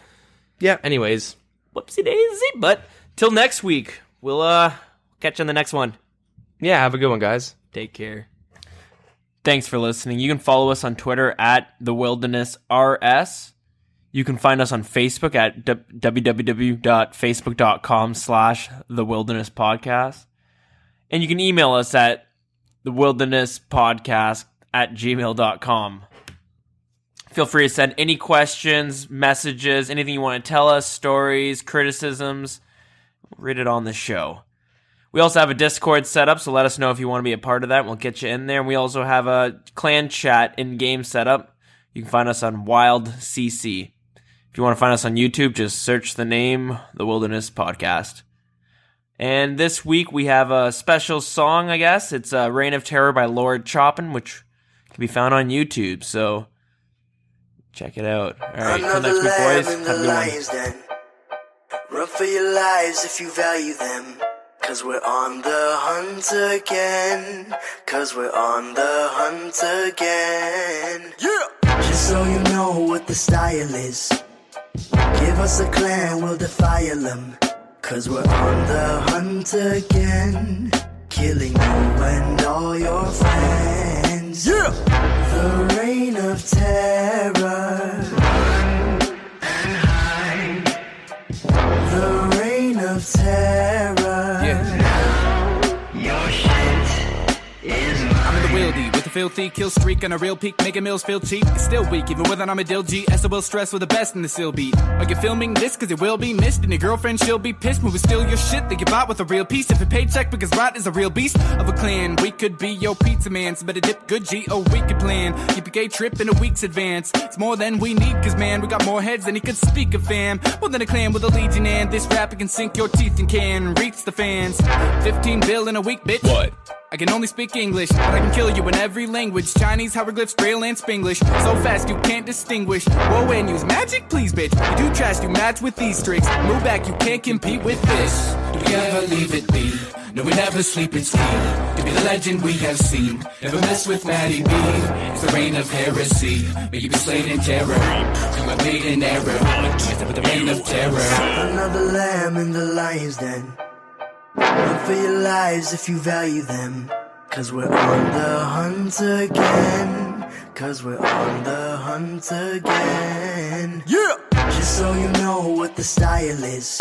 Yeah, anyways. Whoopsie daisy. But till next week, we'll catch you on the next one. Yeah, have a good one, guys. Take care. Thanks for listening. You can follow us on Twitter at TheWildernessRS. You can find us on Facebook at www.facebook.com/thewildernesspodcast. And you can email us at thewildernesspodcast@gmail.com. Feel free to send any questions, messages, anything you want to tell us, stories, criticisms. We'll read it on the show. We also have a Discord set up, so let us know if you want to be a part of that. We'll get you in there. And we also have a clan chat in-game setup. You can find us on WildCC. If you want to find us on YouTube, just search the name, The Wilderness Podcast. And this week we have a special song, I guess. It's Reign of Terror by Lord Choppin', which can be found on YouTube. So check it out. All right, till next week, boys. Have a good one. Run for your lives if you value them. 'Cause we're on the hunt again. 'Cause we're on the hunt again. Yeah! Just so you know what the style is. Give us a clan, we'll defile them. Cause we're on the hunt again. Killing you and all your friends. Yeah! The reign of terror. Run and hide. The reign of terror. Yeah. Now your shit is mine. I'm in the wieldy with a filthy kill streak on a real peak, making mills feel cheap. It's still weak, even with an armadillo G. SOL stress with the best in the still beat. Are you filming this? Cause it will be missed, and your girlfriend, she'll be pissed. When we steal your shit that you bought with a real piece. If a paycheck, because Rot is a real beast of a clan. We could be your pizza man, so better dip good G, oh we could plan. Keep your gay trip in a week's advance. It's more than we need, cause man, we got more heads than he could speak of, fam. More than a clan with a legion, and this rapper can sink your teeth and can reach the fans. 15 bill in a week, bitch. What? I can only speak English, but I can kill you in every language. Chinese, hieroglyphs, Braille, and Spanglish. So fast you can't distinguish. Whoa, and use magic, please, bitch. You do trash, you match with these tricks. Move back, you can't compete with this. Do we ever leave it be? No, we never sleep, it's key to be the legend we have seen. Never mess with Maddie B. It's the reign of heresy. May you be slain in terror. You have made an error. It's the reign of terror. Another lamb in the lion's den. Run for your lives if you value them. Cause we're on the hunt again. Cause we're on the hunt again. Yeah! Just so you know what the style is.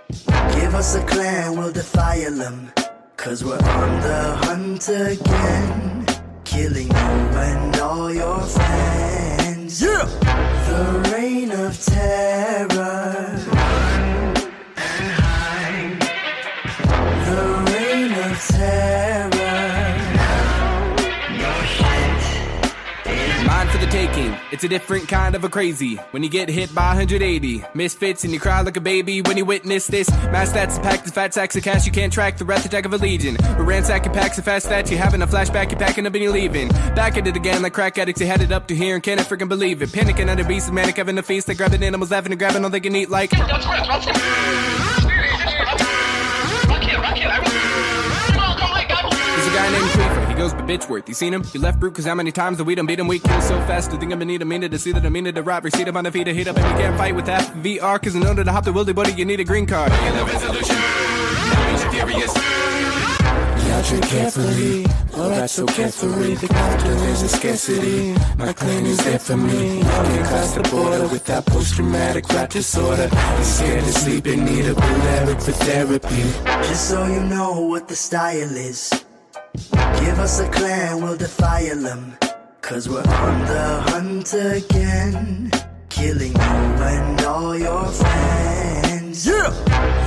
Give us a clan, we'll defile them. Cause we're on the hunt again. Killing you and all your friends. Yeah! The reign of terror. The reign of terror. Now your shit is Mine for the taking. It's a different kind of a crazy. When you get hit by 180 misfits and you cry like a baby when you witness this. Mass stats and packed with fat sacks of cash. You can't track the wrath attack of a legion. We're ransacking packs so fast that you're having a flashback. You're packing up and you're leaving. Back at it again like crack addicts. You had it up to here and can't freaking believe it. Panicking under beasts, manic having a feast. They grabbing animals, laughing and grabbing all they can eat like. There's a guy named Queefer, he goes by Bitchworth. You seen him? You left brute cause how many times that we done beat him? We kill so fast, I think I'm gonna need a minute to see that I mean it to rob. Receipt up on the feet, heat up and you can't fight with that VR. Cause in order to hop the wildy buddy, you need a green card. The resolution. Now he's furious. Y'all drink carefully, alright so carefully. The capital is a scarcity. My clan is there for me. Y'all can't cross the border without post-traumatic rap disorder. You're scared to sleep and need a buleric for therapy. just so you know what the style is. Give us a clan, we'll defile them. Cause we're on the hunt again. Killing you and all your friends. Yeah!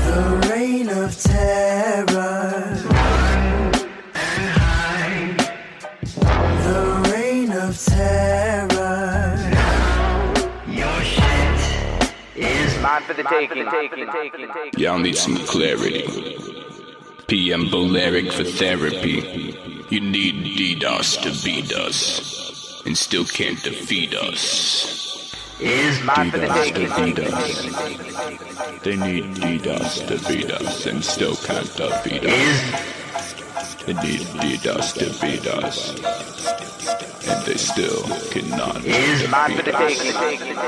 The reign of terror. Run and hide. The reign of terror. Now your shit is Mine for the taking. Y'all need some clarity. PM Boleric for therapy. You need DDoS to beat us, and still can't defeat us. is mine for the DDoS taking. to beat us. They need DDoS to beat us, and still can't defeat us. They need DDoS to beat us, and they still cannot Is mine for defeat the us. taking.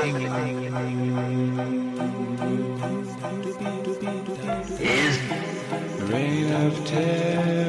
Is Reign of terror.